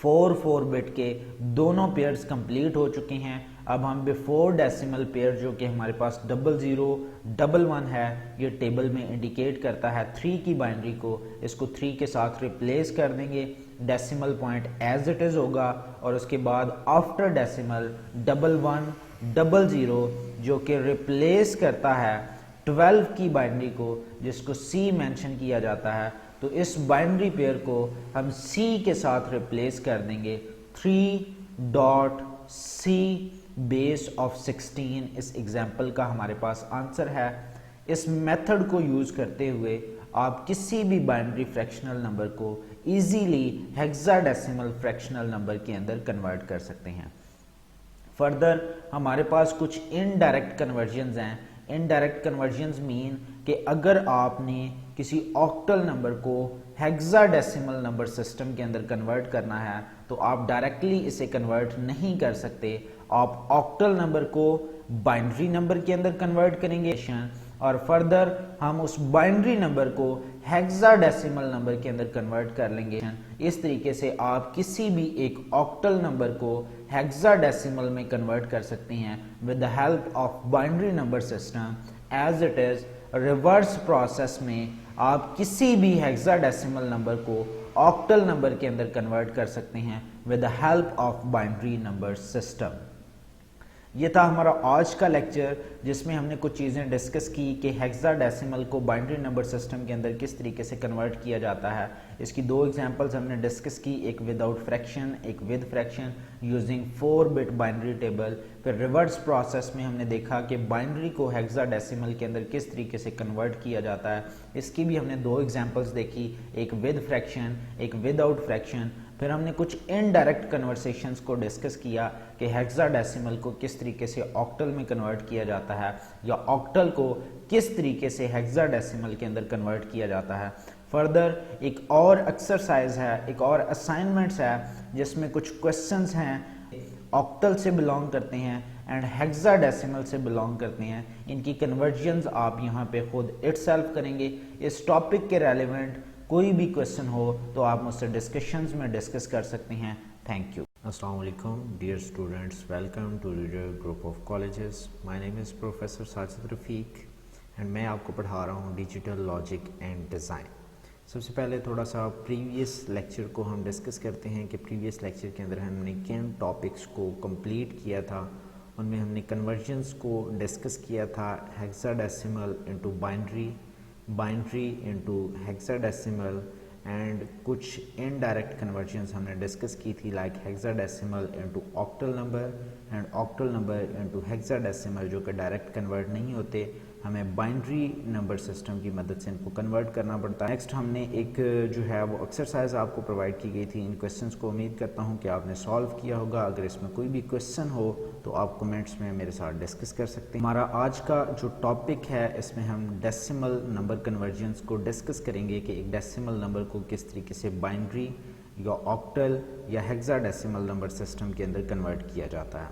4 बिट के दोनों पेयर्स कंप्लीट हो चुके हैं। अब हम बिफोर डेसिमल पेयर जो कि हमारे पास 0 0 1 1 है, ये टेबल में इंडिकेट करता है 3 की बाइनरी को, इसको 3 के साथ रिप्लेस कर देंगे। Decimal point as it is होगा और उसके बाद आफ्टर डेसिमल 1 1 00 जो कि रिप्लेस करता है 12 की बाइनरी को, जिसको C मेंशन किया जाता है। तो इस बाइनरी पेयर को हम C के साथ रिप्लेस कर देंगे 3.C बेस ऑफ 16 इस एग्जाम्पल का हमारे पास आंसर है। इस मेथड को यूज करते हुए आप किसी भी बाइनरी फ्रैक्शनल नंबर को इजीली हेक्साडेसिमल फ्रैक्शनल नंबर के अंदर कन्वर्ट कर सकते हैं। फर्दर हमारे पास कुछ इनडायरेक्ट कन्वर्जन्स हैं। इनडायरेक्ट कन्वर्जन्स मीन कि अगर आपने किसी ऑक्टल नंबर को हेक्साडेसिमल नंबर सिस्टम के अंदर कन्वर्ट करना है तो आप डायरेक्टली इसे कन्वर्ट नहीं कर सकते। आप ऑक्टल नंबर को बाइनरी नंबर के अंदर कन्वर्ट करेंगे और फर्दर हम उस बाइनरी नंबर को हेक्साडेसिमल नंबर के अंदर कन्वर्ट कर लेंगे। इस तरीके से आप किसी भी एक ऑक्टल नंबर को हेक्साडेसिमल में कन्वर्ट कर सकते हैं with the help of binary number system as it is. Reverse process में आप किसी भी हेक्साडेसिमल नंबर को ऑक्टल नंबर के अंदर कन्वर्ट कर सकते हैं with the help of binary number system. ये था हमारा आज का लेक्चर जिसमें हमने कुछ चीज़ें डिस्कस की कि हेक्साडेसिमल को बाइनरी नंबर सिस्टम के अंदर किस तरीके से कन्वर्ट किया जाता है। इसकी 2 एग्जांपल्स हमने डिस्कस की, एक विदाउट फ्रैक्शन, एक with fraction using 4 bit binary table. फिर रिवर्स प्रोसेस में हमने देखा कि बाइनरी को हेक्साडेसिमल के अंदर किस तरीके से कन्वर्ट किया जाता है। इसकी भी हमने 2 एग्जांपल्स देखी, एक विद फ्रैक्शन, एक विदाउट फ्रैक्शन। फिर हमने कुछ इनडायरेक्ट कन्वर्सेशंस को डिस्कस किया कि हेक्साडेसिमल को किस तरीके से ऑक्टल में कन्वर्ट किया जाता है या ऑक्टल को किस तरीके से हेक्साडेसिमल के अंदर कन्वर्ट किया जाता है। फर्दर एक और एक्सरसाइज है, एक और असाइनमेंट्स है जिसमें कुछ क्वेश्चंस हैं ऑक्टल से बिलोंग करते हैं एंड हेक्साडेसिमल से बिलोंग करते हैं। इनकी कन्वर्जन्स आप यहाँ पे खुद इटसेल्फ करेंगे। इस टॉपिक के रेलेवेंट कोई भी क्वेश्चन हो तो आप मुझसे डिस्कशंस में डिस्कस कर सकते हैं। Thank you. अस्सलाम वालेकुम dear students, welcome to Reader group of colleges. My name is professor Sajid Rafiq and मैं आपको पढ़ा रहा हूँ डिजिटल लॉजिक एंड डिज़ाइन। सबसे पहले थोड़ा सा प्रीवियस लेक्चर को हम डिस्कस करते हैं कि प्रीवियस लेक्चर के अंदर हमने किन टॉपिक्स को कंप्लीट किया था। उनमें हमने कन्वर्जन्स को डिस्कस किया था, hexadecimal into binary, binary into hexadecimal, and कुछ इनडायरेक्ट कन्वर्जन्स हमने डिस्कस की थी like hexadecimal into octal number and octal number into hexadecimal, जो कि डायरेक्ट कन्वर्ट नहीं होते, हमें बाइनरी नंबर सिस्टम की मदद से इनको कन्वर्ट करना पड़ता है। नेक्स्ट हमने एक जो है वो एक्सरसाइज आपको प्रोवाइड की गई थी। इन क्वेश्चंस को उम्मीद करता हूँ कि आपने सॉल्व किया होगा। अगर इसमें कोई भी क्वेश्चन हो तो आप कमेंट्स में मेरे साथ डिस्कस कर सकते हैं। हमारा आज का जो टॉपिक है इसमें हम डेसिमल नंबर कन्वर्जन्स को डिस्कस करेंगे कि एक डेसिमल नंबर को किस तरीके से बाइनरी या ऑक्टल या हेक्साडेसिमल नंबर सिस्टम के अंदर कन्वर्ट किया जाता है।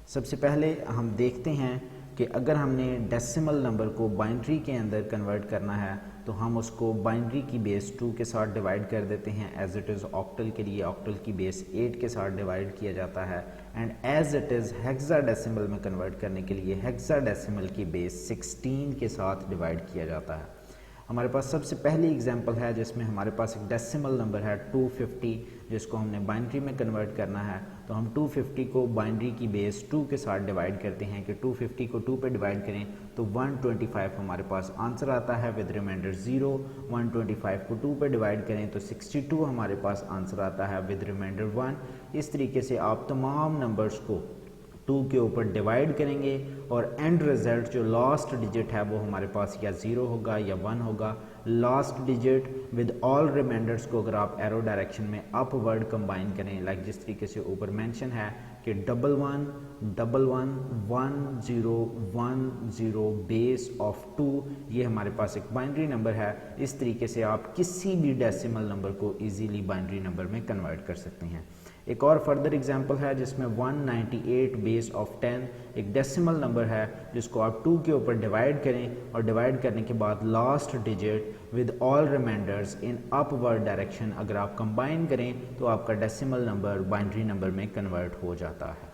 सबसे पहले हम देखते हैं कि अगर हमने डेसिमल नंबर को बाइनरी के अंदर कन्वर्ट करना है तो हम उसको बाइनरी की बेस 2 के साथ डिवाइड कर देते हैं। एज इट इज़ ऑक्टल के लिए ऑक्टल की बेस 8 के साथ डिवाइड किया जाता है, and as it is hexadecimal में कन्वर्ट करने के लिए हेक्साडेसिमल की बेस 16 के साथ डिवाइड किया जाता है। हमारे पास सबसे पहली एग्जांपल है जिसमें हमारे पास एक डेसिमल नंबर है 250, जिसको हमने बाइनरी में कन्वर्ट करना है। तो हम 250 को बाइनरी की बेस 2 के साथ डिवाइड करते हैं कि 250 को 2 पे डिवाइड करें तो 125 हमारे पास आंसर आता है विद रिमाइंडर 0। 125 को 2 पे डिवाइड करें तो 62 हमारे पास आंसर आता है विद रिमाइंडर 1। इस तरीके से आप तमाम नंबर्स को 2 के ऊपर डिवाइड करेंगे और एंड रिजल्ट जो लास्ट डिजिट है वो हमारे पास या 0 होगा या 1 होगा। Last digit with all remainders को अगर आप एरो डायरेक्शन में अपवर्ड कंबाइन करें, लाइक जिस तरीके से ऊपर मेंशन है कि 11 11 1 0 1 0 बेस ऑफ 2, ये हमारे पास एक बाइनरी नंबर है। इस तरीके से आप किसी भी डेसिमल नंबर को इजीली बाइनरी नंबर में कन्वर्ट कर सकते हैं। एक और फर्दर एग्जांपल है जिसमें 198 बेस ऑफ 10 एक डेसिमल नंबर है जिसको आप 2 के ऊपर डिवाइड करें और डिवाइड करने के बाद last digit with all remainders in upward direction अगर आप कंबाइन करें तो आपका डेसिमल नंबर बाइनरी नंबर में कन्वर्ट हो जाता है।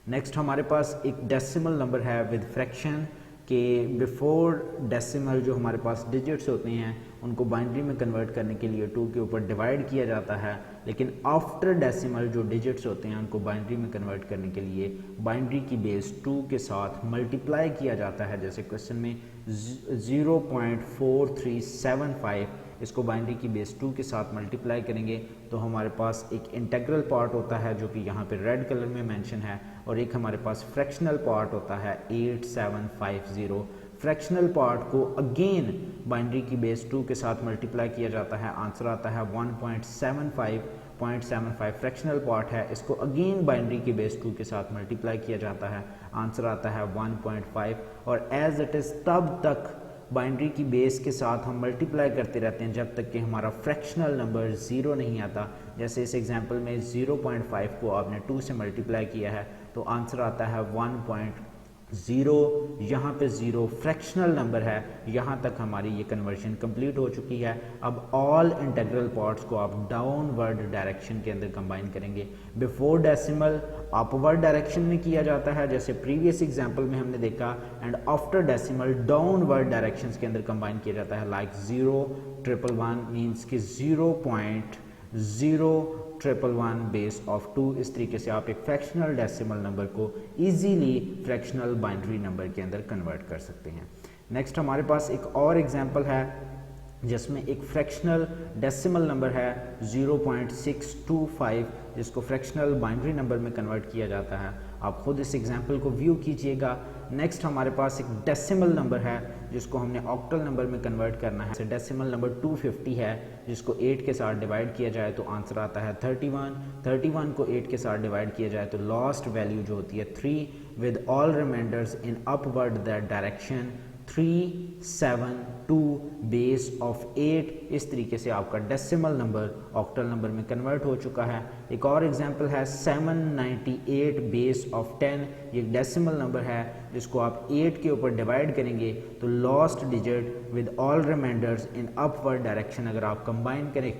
नेक्स्ट हमारे पास एक डेसिमल नंबर है विद फ्रैक्शन के बिफोर डेसिमल जो हमारे पास डिजिट्स होते हैं उनको बाइनरी में कन्वर्ट करने के लिए 2 के ऊपर डिवाइड किया जाता है, लेकिन आफ्टर डेसिमल जो डिजिट्स होते हैं उनको बाइनरी में कन्वर्ट करने के लिए बाइनरी की बेस 2 के साथ मल्टीप्लाई किया जाता है। जैसे क्वेश्चन में 0.4375 इसको बाइनरी की बेस 2 के साथ मल्टीप्लाई करेंगे तो हमारे पास एक इंटेग्रल पार्ट होता है जो कि यहाँ पे रेड कलर में मेंशन है, और एक हमारे पास फ्रैक्शनल पार्ट होता है 8750। फ्रैक्शनल पार्ट को अगेन बाइनरी की बेस 2 के साथ मल्टीप्लाई किया जाता है, आंसर आता है 1.75 फ्रैक्शनल पार्ट है, इसको अगेन बाइनरी की बेस 2 के साथ मल्टीप्लाई किया जाता है, आंसर आता है 1.5। और एज इट इज़ तब तक बाइनरी की बेस के साथ हम मल्टीप्लाई करते रहते हैं जब तक कि हमारा फ्रैक्शनल नंबर 0 नहीं आता। जैसे इस एग्जांपल में 0.5 को आपने 2 से मल्टीप्लाई किया है तो आंसर आता है 1.0। यहाँ पे 0 फ्रैक्शनल नंबर है, यहाँ तक हमारी ये कन्वर्जन कंप्लीट हो चुकी है। अब ऑल इंटीग्रल पार्ट्स को आप डाउनवर्ड डायरेक्शन के अंदर कंबाइन करेंगे। बिफोर डेसिमल अपवर्ड डायरेक्शन में किया जाता है जैसे प्रीवियस एग्जांपल में हमने देखा, and after decimal downward directions के अंदर कंबाइन किया जाता है, लाइक 0.111 मीन्स कि 0.0111 बेस ऑफ 2। इस तरीके से आप एक फ्रैक्शनल डेसिमल नंबर को इजीली फ्रैक्शनल बाइनरी नंबर के अंदर कन्वर्ट कर सकते हैं। नेक्स्ट हमारे पास एक और एग्जांपल है जिसमें एक फ्रैक्शनल डेसिमल नंबर है 0.625 जिसको फ्रैक्शनल बाइनरी नंबर में कन्वर्ट किया जाता है। आप खुद इस एग्जांपल को व्यू कीजिएगा। नेक्स्ट हमारे पास एक डेसिमल नंबर है जिसको हमने ऑक्टल नंबर में कन्वर्ट करना है। डेसिमल नंबर 250 है जिसको 8 के साथ डिवाइड किया जाए तो आंसर आता है 31। 31 को 8 के साथ डिवाइड किया जाए तो लास्ट वैल्यू जो होती है 3 with all remainders in upward that direction 372 base of 8। इस तरीके से आपका डेसिमल नंबर ऑक्टल नंबर में कन्वर्ट हो चुका है। एक और एग्जांपल है 798 बेस ऑफ 10, ये डेसिमल नंबर है जिसको आप 8 के ऊपर डिवाइड करेंगे तो last digit with all remainders in upward direction अगर आप कंबाइन करें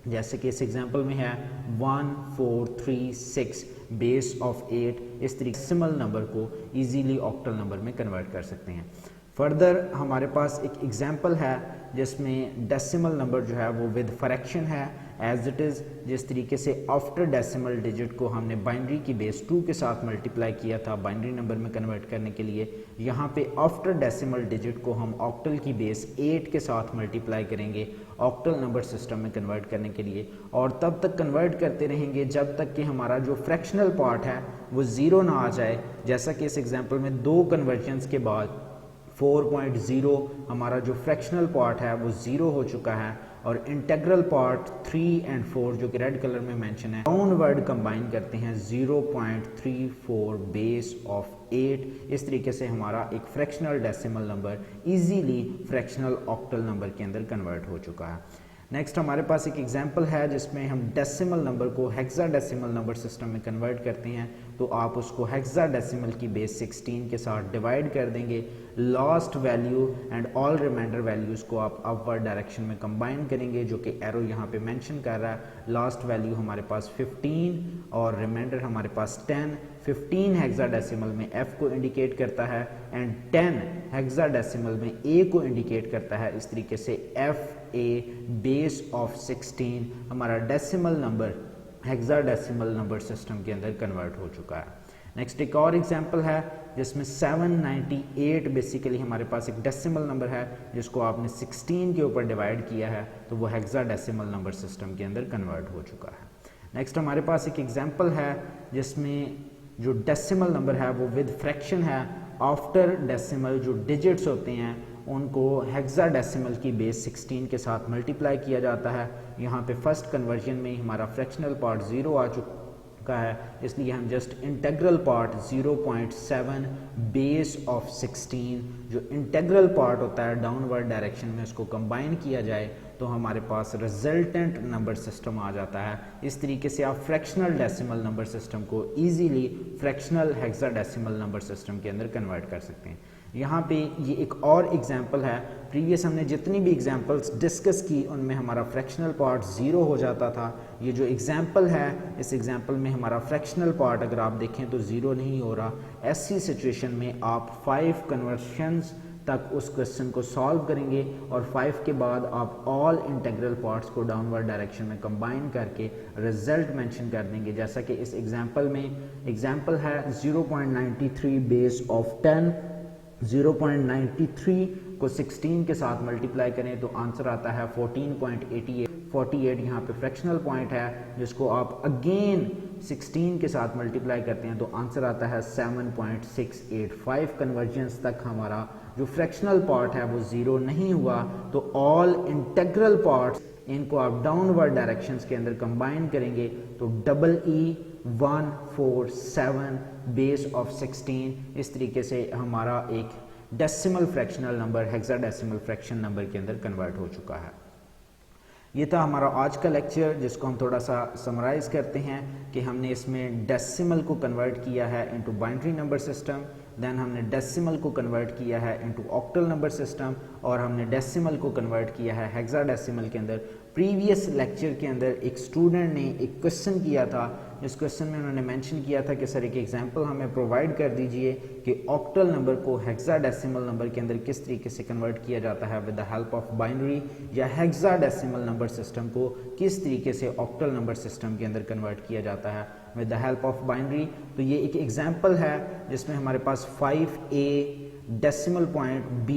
जैसे कि इस एग्जांपल में है 1436 बेस ऑफ 8, इस तरीके डेसिमल नंबर को इजीली ऑक्टल नंबर में कन्वर्ट कर सकते हैं। फर्दर हमारे पास एक एग्जांपल है जिसमें डेसिमल नंबर जो है वो विद फ्रैक्शन है एज इट इज़। जिस तरीके से आफ्टर डेसिमल डिजिट को हमने बाइनरी की बेस 2 के साथ मल्टीप्लाई किया था बाइनरी नंबर में कन्वर्ट करने के लिए, यहाँ पे आफ्टर डेसिमल डिजिट को हम ऑक्टल की बेस 8 के साथ मल्टीप्लाई करेंगे ऑक्टल नंबर सिस्टम में कन्वर्ट करने के लिए, और तब तक कन्वर्ट करते रहेंगे जब तक कि हमारा जो फ्रैक्शनल पार्ट है वो ज़ीरो ना आ जाए। जैसा कि इस एग्जाम्पल में 2 कन्वर्जन्स के बाद 4.0 हमारा जो फ्रैक्शनल पार्ट है वो 0 हो चुका है, और इंटेग्रल पार्ट 3 और 4 जो कि रेड कलर में मेंशन है डाउनवर्ड कंबाइन करते हैं 0.34 बेस ऑफ 8। इस तरीके से हमारा एक fractional decimal number easily fractional octal number के अंदर कन्वर्ट हो चुका है। नेक्स्ट हमारे पास एक एग्जांपल है जिसमें हम डेसिमल नंबर को हेक्साडेसिमल नंबर सिस्टम में कन्वर्ट करते हैं, तो आप उसको हेक्साडेसिमल की बेस 16 के साथ डिवाइड कर देंगे। Last value and all remainder values को आप अपवर्ड डायरेक्शन में कंबाइन करेंगे, जो कि एरो यहाँ पे मेंशन कर रहा है। लास्ट वैल्यू हमारे पास 15 और रिमाइंडर हमारे पास 10। 15 हेक्साडेसिमल में f को इंडिकेट करता है एंड 10 हेक्साडेसिमल में a को इंडिकेट करता है। इस तरीके से FA बेस ऑफ 16 हमारा decimal number hexadecimal number system के अंदर कन्वर्ट हो चुका है। नेक्स्ट एक और एग्जांपल है जिसमें 798 बेसिकली हमारे पास एक डेसिमल नंबर है जिसको आपने 16 के ऊपर डिवाइड किया है, तो वो हेक्साडेसिमल नंबर सिस्टम के अंदर कन्वर्ट हो चुका है। नेक्स्ट हमारे पास एक एग्जांपल है जिसमें जो डेसिमल नंबर है वो विद फ्रैक्शन है। आफ्टर डेसिमल जो डिजिट्स होते हैं उनको हेक्साडेसिमल की बेस 16 के साथ मल्टीप्लाई किया जाता है। यहाँ पे फर्स्ट कन्वर्जन में हमारा फ्रैक्शनल पार्ट 0 आ चुका है, इसलिए हम just integral part 0.7 base of 16 जो इंटेग्रल पार्ट होता है डाउनवर्ड डायरेक्शन में उसको कंबाइन किया जाए तो हमारे पास रिजल्टेंट नंबर सिस्टम आ जाता है। इस तरीके से आप फ्रैक्शनल डेसिमल नंबर सिस्टम को easily fractional hexadecimal number system के अंदर कन्वर्ट कर सकते हैं। यहाँ पे ये एक और एग्जांपल है। प्रीवियस हमने जितनी भी एग्जांपल्स डिस्कस की उनमें हमारा फ्रैक्शनल पार्ट 0 हो जाता था। ये जो एग्जांपल है इस एग्जांपल में हमारा फ्रैक्शनल पार्ट अगर आप देखें तो 0 नहीं हो रहा। ऐसी सिचुएशन में आप 5 कन्वर्शंस तक उस क्वेश्चन को सॉल्व करेंगे और 5 के बाद आप ऑल इंटेग्रल पार्ट्स को डाउनवर्ड डायरेक्शन में कंबाइन करके रिजल्ट मेंशन कर देंगे। जैसा कि इस एग्जांपल में एग्जांपल है 0.93 बेस ऑफ 10। 0.93 को 16 के साथ मल्टीप्लाई करें तो आंसर आता है 14.88। 48 यहाँ पे फ्रैक्शनल पॉइंट है जिसको आप अगेन 16 के साथ मल्टीप्लाई करते हैं तो आंसर आता है 7.685। कन्वर्जेंस तक हमारा जो फ्रैक्शनल पार्ट है वो 0 नहीं हुआ, तो ऑल इंटेग्रल पार्ट्स इनको आप डाउनवर्ड डायरेक्शंस के अंदर कंबाइन करेंगे तो EE147 बेस ऑफ 16। इस तरीके से हमारा एक decimal fractional number hexadecimal fraction number के अंदर कन्वर्ट हो चुका है। ये था हमारा आज का लेक्चर जिसको हम थोड़ा सा समराइज करते हैं कि हमने इसमें डेसिमल को कन्वर्ट किया है into binary number system, then हमने डेसिमल को कन्वर्ट किया है इनटू ऑक्टल नंबर सिस्टम, और हमने डेसिमल को कन्वर्ट किया है हेक्साडेसिमल के अंदर। प्रीवियस लेक्चर के अंदर एक स्टूडेंट ने एक क्वेश्चन किया था, इस क्वेश्चन में उन्होंने मेंशन किया था कि सर एक एग्जांपल हमें प्रोवाइड कर दीजिए कि ऑक्टल नंबर को हेक्साडेसिमल नंबर के अंदर किस तरीके से कन्वर्ट किया जाता है with the help of binary, या हेक्साडेसिमल नंबर सिस्टम को किस तरीके से ऑक्टल नंबर सिस्टम के अंदर कन्वर्ट किया जाता है with the help of binary. तो ये एक एग्जांपल है जिसमें हमारे पास 5A decimal point B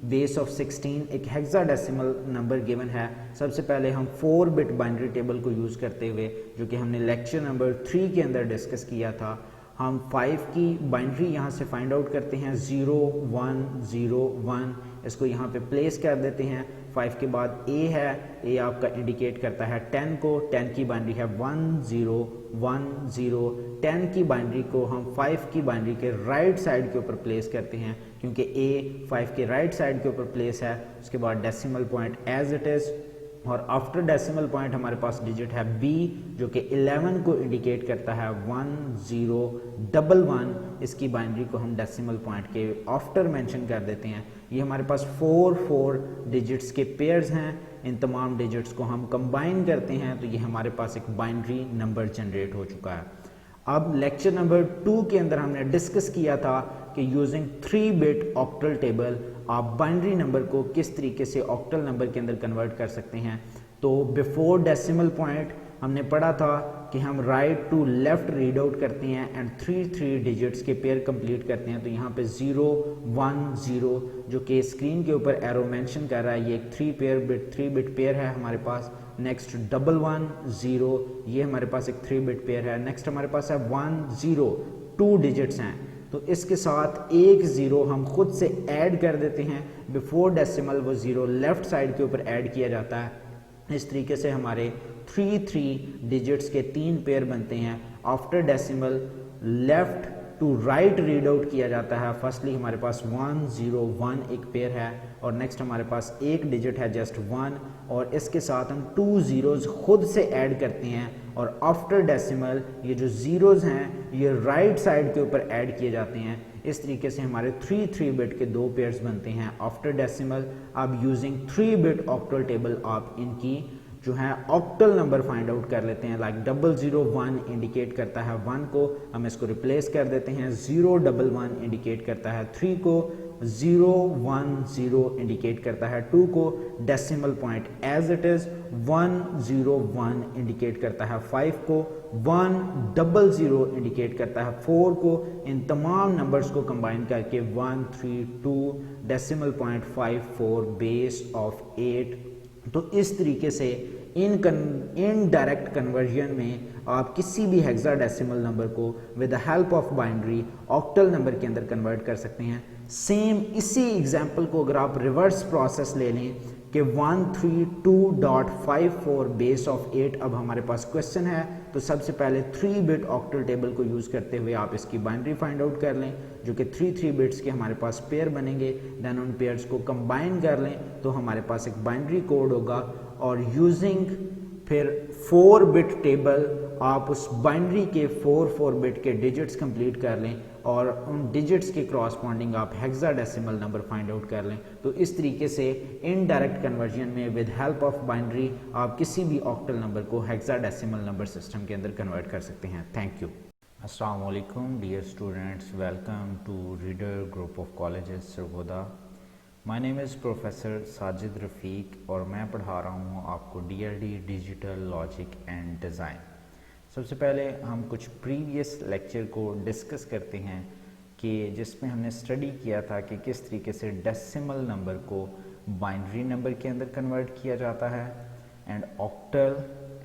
base of 16 एक हेक्साडेसिमल नंबर गिवन है। सबसे पहले हम 4 बिट बाइनरी टेबल को यूज़ करते हुए जो कि हमने लेक्चर नंबर 3 के अंदर डिस्कस किया था, हम 5 की बाइनरी यहाँ से फाइंड आउट करते हैं 0 1 0 1, इसको यहाँ पे प्लेस कर देते हैं। 5 के बाद A है, A आपका इंडिकेट करता है 10 को, 10 की बाइनरी है 1 0 1 0। 10 की बाइनरी को हम 5 की बाइनरी के राइट साइड के ऊपर प्लेस करते हैं क्योंकि A 5 के राइट साइड के ऊपर प्लेस है। उसके बाद decimal point as it is, और आफ्टर डेसिमल पॉइंट हमारे पास डिजिट है B जो कि 11 को इंडिकेट करता है 1 0 1 1। इसकी बाइनरी को हम डेसिमल पॉइंट के आफ्टर मेंशन कर देते हैं। ये हमारे पास 4 डिजिट्स के पेयर्स हैं, इन तमाम डिजिट्स को हम कंबाइन करते हैं तो ये हमारे पास एक बाइनरी नंबर जनरेट हो चुका है। अब लेक्चर नंबर 2 के अंदर हमने डिस्कस किया था कि यूजिंग 3 बिट ऑक्टल टेबल आप बाइनरी नंबर को किस तरीके से ऑक्टल नंबर के अंदर कन्वर्ट कर सकते हैं। तो बिफोर डेसिमल पॉइंट हमने पढ़ा था कि हम right to left read out करते हैं एंड थ्री डिजिट्स के पेयर कंप्लीट करते हैं। तो यहाँ पे 0 1 0 जो कि स्क्रीन के ऊपर एरो मेंशन कर रहा है, ये एक 3 बिट पेयर है हमारे पास। नेक्स्ट 1 1 0, ये हमारे पास एक 3 बिट पेयर है। नेक्स्ट हमारे पास है 1 0, 2 डिजिट्स हैं। तो इसके साथ एक 0 हम खुद से ऐड कर देते हैं। बिफोर डेसिमल वो 0 लेफ्ट साइड के ऊपर ऐड किया जाता है। इस तरीके से हमारे 3 डिजिट्स के 3 पेयर बनते हैं। After decimal left to right read out किया जाता है। फर्स्टली हमारे पास 1 0 1 एक पेयर है और नेक्स्ट हमारे पास एक डिजिट है जस्ट 1, और इसके साथ हम 2 zeros खुद से ऐड करते हैं। और आफ्टर डेसिमल ये जो zeros हैं ये राइट साइड के ऊपर ऐड किए जाते हैं। इस तरीके से हमारे 3 बिट के 2 पेयर्स बनते हैं आफ्टर डेसिमल। अब यूजिंग 3 बिट ऑक्टल टेबल आप इनकी जो है ऑक्टल नंबर फाइंड आउट कर लेते हैं। लाइक 001 इंडिकेट करता है 1 को, हम इसको रिप्लेस कर देते हैं। 011 इंडिकेट करता है 3 को, 010 इंडिकेट करता है 2 को, decimal point as it is 101 indicate करता है 5 को, 100 इंडिकेट करता है 4 को। इन तमाम नंबर्स को कंबाइन करके 132 डेसिमल पॉइंट 54 बेस ऑफ 8। तो इस तरीके से इन डायरेक्ट कन्वर्जन में आप किसी भी हेक्साडेसिमल नंबर को with the help of binary octal number के अंदर कन्वर्ट कर सकते हैं। सेम इसी एग्जांपल को अगर आप रिवर्स प्रोसेस ले लें कि 132.54 बेस ऑफ 8, अब हमारे पास क्वेश्चन है तो सबसे पहले 3 बिट ऑक्टल टेबल को यूज़ करते हुए आप इसकी बाइनरी फाइंड आउट कर लें, जो कि 3 बिट्स के हमारे पास पेयर बनेंगे। देन उन पेयर्स को कंबाइन कर लें तो हमारे पास एक बाइनरी कोड होगा, और यूजिंग फिर 4 बिट टेबल आप उस बाइनरी के 4 बिट के डिजिट्स कंप्लीट कर लें और उन डिजिट्स के क्रॉसपॉन्डिंग आप हेक्साडेसिमल नंबर फाइंड आउट कर लें। तो इस तरीके से इनडायरेक्ट कन्वर्जन में विद हेल्प ऑफ बाइनरी आप किसी भी ऑक्टल नंबर को हेक्साडेसिमल नंबर सिस्टम के अंदर कन्वर्ट कर सकते हैं। Thank you. अस्सलाम वालेकुम dear students, welcome to Reader group of colleges Sargodha. My name is professor Sajid Rafiq और मैं पढ़ा रहा हूँ आपको DLD digital logic and design. सबसे पहले हम कुछ प्रीवियस लेक्चर को डिस्कस करते हैं कि जिसमें हमने स्टडी किया था कि किस तरीके से डेसिमल नंबर को बाइनरी नंबर के अंदर कन्वर्ट किया जाता है, एंड ऑक्टल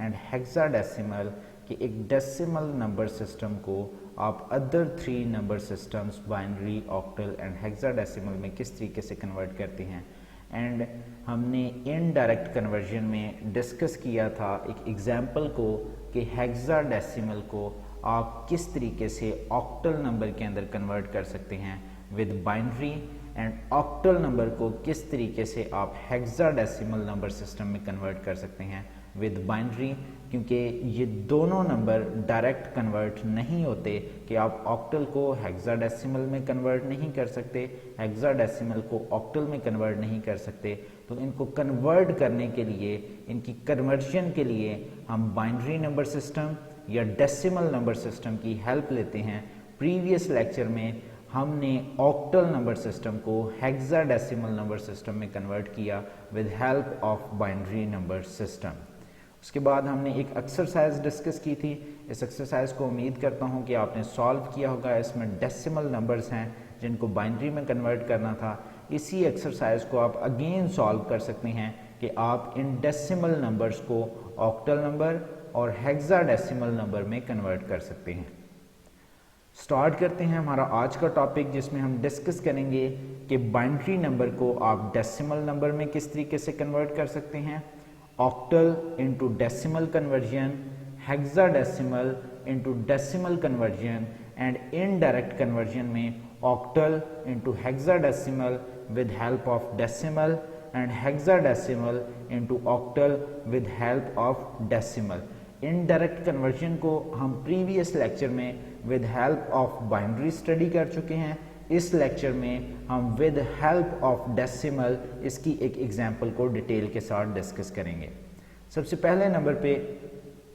एंड हेक्साडेसिमल कि एक डेसिमल नंबर सिस्टम को आप other 3 number systems binary, octal and hexadecimal में किस तरीके से कन्वर्ट करते हैं। एंड हमने इनडायरेक्ट कन्वर्जन में डिस्कस किया था एक एग्जांपल को कि हेक्साडेसिमल को आप किस तरीके से ऑक्टल नंबर के अंदर कन्वर्ट कर सकते हैं with binary, and octal number को किस तरीके से आप हेक्साडेसिमल नंबर सिस्टम में कन्वर्ट कर सकते हैं विद बाइनरी, क्योंकि ये दोनों नंबर डायरेक्ट कन्वर्ट नहीं होते कि आप ऑक्टल को हेक्साडेसिमल में कन्वर्ट नहीं कर सकते, हेक्साडेसिमल को ऑक्टल में कन्वर्ट नहीं कर सकते। तो इनको कन्वर्ट करने के लिए, इनकी कन्वर्जन के लिए हम बाइनरी नंबर सिस्टम या डेसिमल नंबर सिस्टम की हेल्प लेते हैं। प्रीवियस लेक्चर में हमने ऑक्टल नंबर सिस्टम को हेक्साडेसिमल नंबर सिस्टम में कन्वर्ट किया with help of binary number system. उसके बाद हमने एक एक्सरसाइज डिस्कस की थी। इस एक्सरसाइज को उम्मीद करता हूँ कि आपने सॉल्व किया होगा। इसमें डेसिमल नंबर्स हैं जिनको बाइनरी में कन्वर्ट करना था। इसी एक्सरसाइज को आप अगेन सॉल्व कर सकते हैं कि आप इन डेसिमल नंबर्स को ऑक्टल नंबर और हेक्साडेसिमल नंबर में कन्वर्ट कर सकते हैं। स्टार्ट करते हैं हमारा आज का टॉपिक, जिसमें हम डिस्कस करेंगे कि बाइनरी नंबर को आप डेसिमल नंबर में किस तरीके से कन्वर्ट कर सकते हैं, octal into decimal conversion, hexadecimal into decimal conversion, and indirect conversion में octal into hexadecimal with help of decimal and hexadecimal into octal with help of decimal. Indirect conversion को हम प्रीवियस लेक्चर में with help of binary study कर चुके हैं। इस लेक्चर में हम विद हेल्प ऑफ डेसिमल इसकी एक एग्जांपल को डिटेल के साथ डिस्कस करेंगे। सबसे पहले नंबर पे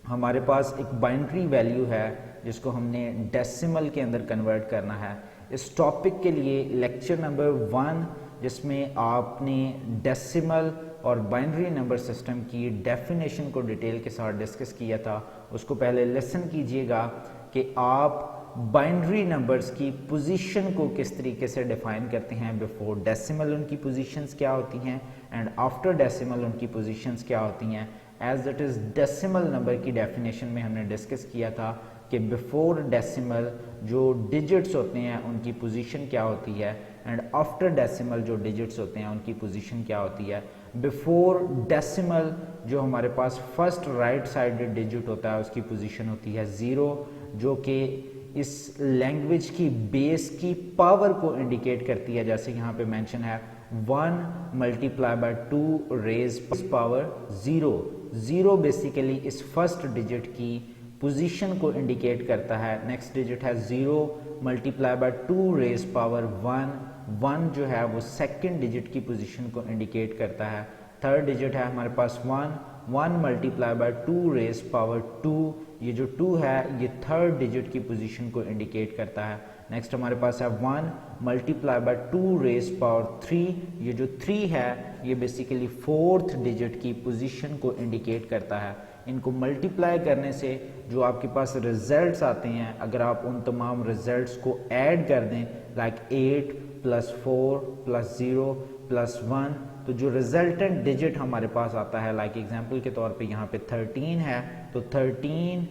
हमारे पास एक बाइनरी वैल्यू है जिसको हमने डेसिमल के अंदर कन्वर्ट करना है। इस टॉपिक के लिए लेक्चर नंबर 1 जिसमें आपने डेसिमल और बाइनरी नंबर सिस्टम की डेफिनेशन को डिटेल के साथ डिस्कस किया था। उसको पहले लिसन कीजिएगा कि आप बाइनरी नंबर्स की पोजीशन को किस तरीके से डिफाइन करते हैं। बिफोर डेसिमल उनकी पोजीशंस क्या होती हैं एंड आफ्टर डेसिमल उनकी पोजीशंस क्या होती हैं। As it is decimal number की डेफिनेशन में हमने डिस्कस किया था कि बिफोर डेसिमल जो डिजिट्स होते हैं उनकी पोजीशन क्या होती है एंड आफ्टर डेसिमल जो डिजिट्स होते हैं उनकी पोजीशन क्या होती है। बिफोर डेसिमल जो हमारे पास फर्स्ट राइट साइडेड डिजिट होता है उसकी पोजीशन होती है 0, जो कि इस लैंग्वेज की बेस की पावर को इंडिकेट करती है। जैसे यहाँ पे मेंशन है 1 multiply by 2 raise power 0। 0 basically इस फर्स्ट डिजिट की पोजीशन को इंडिकेट करता है। नेक्स्ट डिजिट है 0 मल्टीप्लाई बाय 2 रेज पावर 1। 1 जो है वो सेकंड डिजिट की पोजीशन को इंडिकेट करता है। थर्ड डिजिट है हमारे पास 1 मल्टीप्लाई बाय 2 रेज पावर 2। ये जो 2 है ये थर्ड डिजिट की पोजीशन को इंडिकेट करता है। नेक्स्ट हमारे पास है 1 मल्टीप्लाई बाय 2 रेज पावर 3। ये जो 3 है ये बेसिकली फोर्थ डिजिट की पोजीशन को इंडिकेट करता है। इनको मल्टीप्लाई करने से जो आपके पास रिजल्ट्स आते हैं, अगर आप उन तमाम रिजल्ट्स को ऐड कर दें लाइक 8 + 4 + 0 + 1, तो जो रिजल्टेंट डिजिट हमारे पास आता है, लाइक एग्जांपल के तौर पे यहाँ पे 13 है, तो 13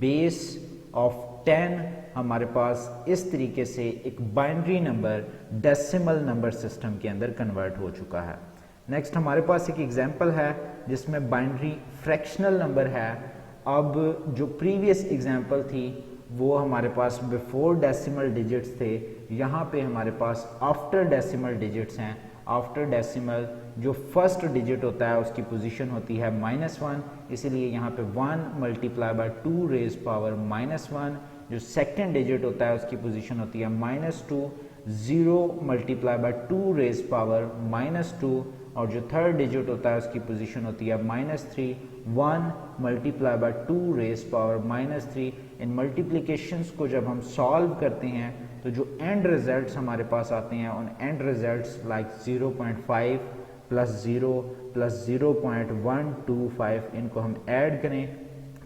बेस ऑफ 10 हमारे पास इस तरीके से एक binary number decimal number system के अंदर कन्वर्ट हो चुका है। नेक्स्ट हमारे पास एक एग्जांपल है जिसमें बाइनरी फ्रैक्शनल नंबर है। अब जो प्रीवियस एग्जांपल थी वो हमारे पास बिफोर डेसिमल डिजिट्स थे, यहाँ पे हमारे पास आफ्टर डेसिमल डिजिट्स हैं। आफ्टर डेसिमल जो फर्स्ट डिजिट होता है उसकी पोजीशन होती है -1, इसीलिए यहाँ पे 1 मल्टीप्लाई बाय 2 रेज पावर -1। जो सेकंड डिजिट होता है उसकी पोजीशन होती है -2। 0 मल्टीप्लाई बाय 2 रेज पावर -2 और जो थर्ड डिजिट होता है उसकी पोजीशन होती है -3। 1 मल्टीप्लाई बाय 2 रेज पावर -3। इन मल्टीप्लिकेशंस को जब हम सॉल्व करते हैं तो जो एंड रिजल्ट्स हमारे पास आते हैं उन एंड रिजल्ट्स लाइक 0.5 + 0 + 0.125 इनको हम ऐड करें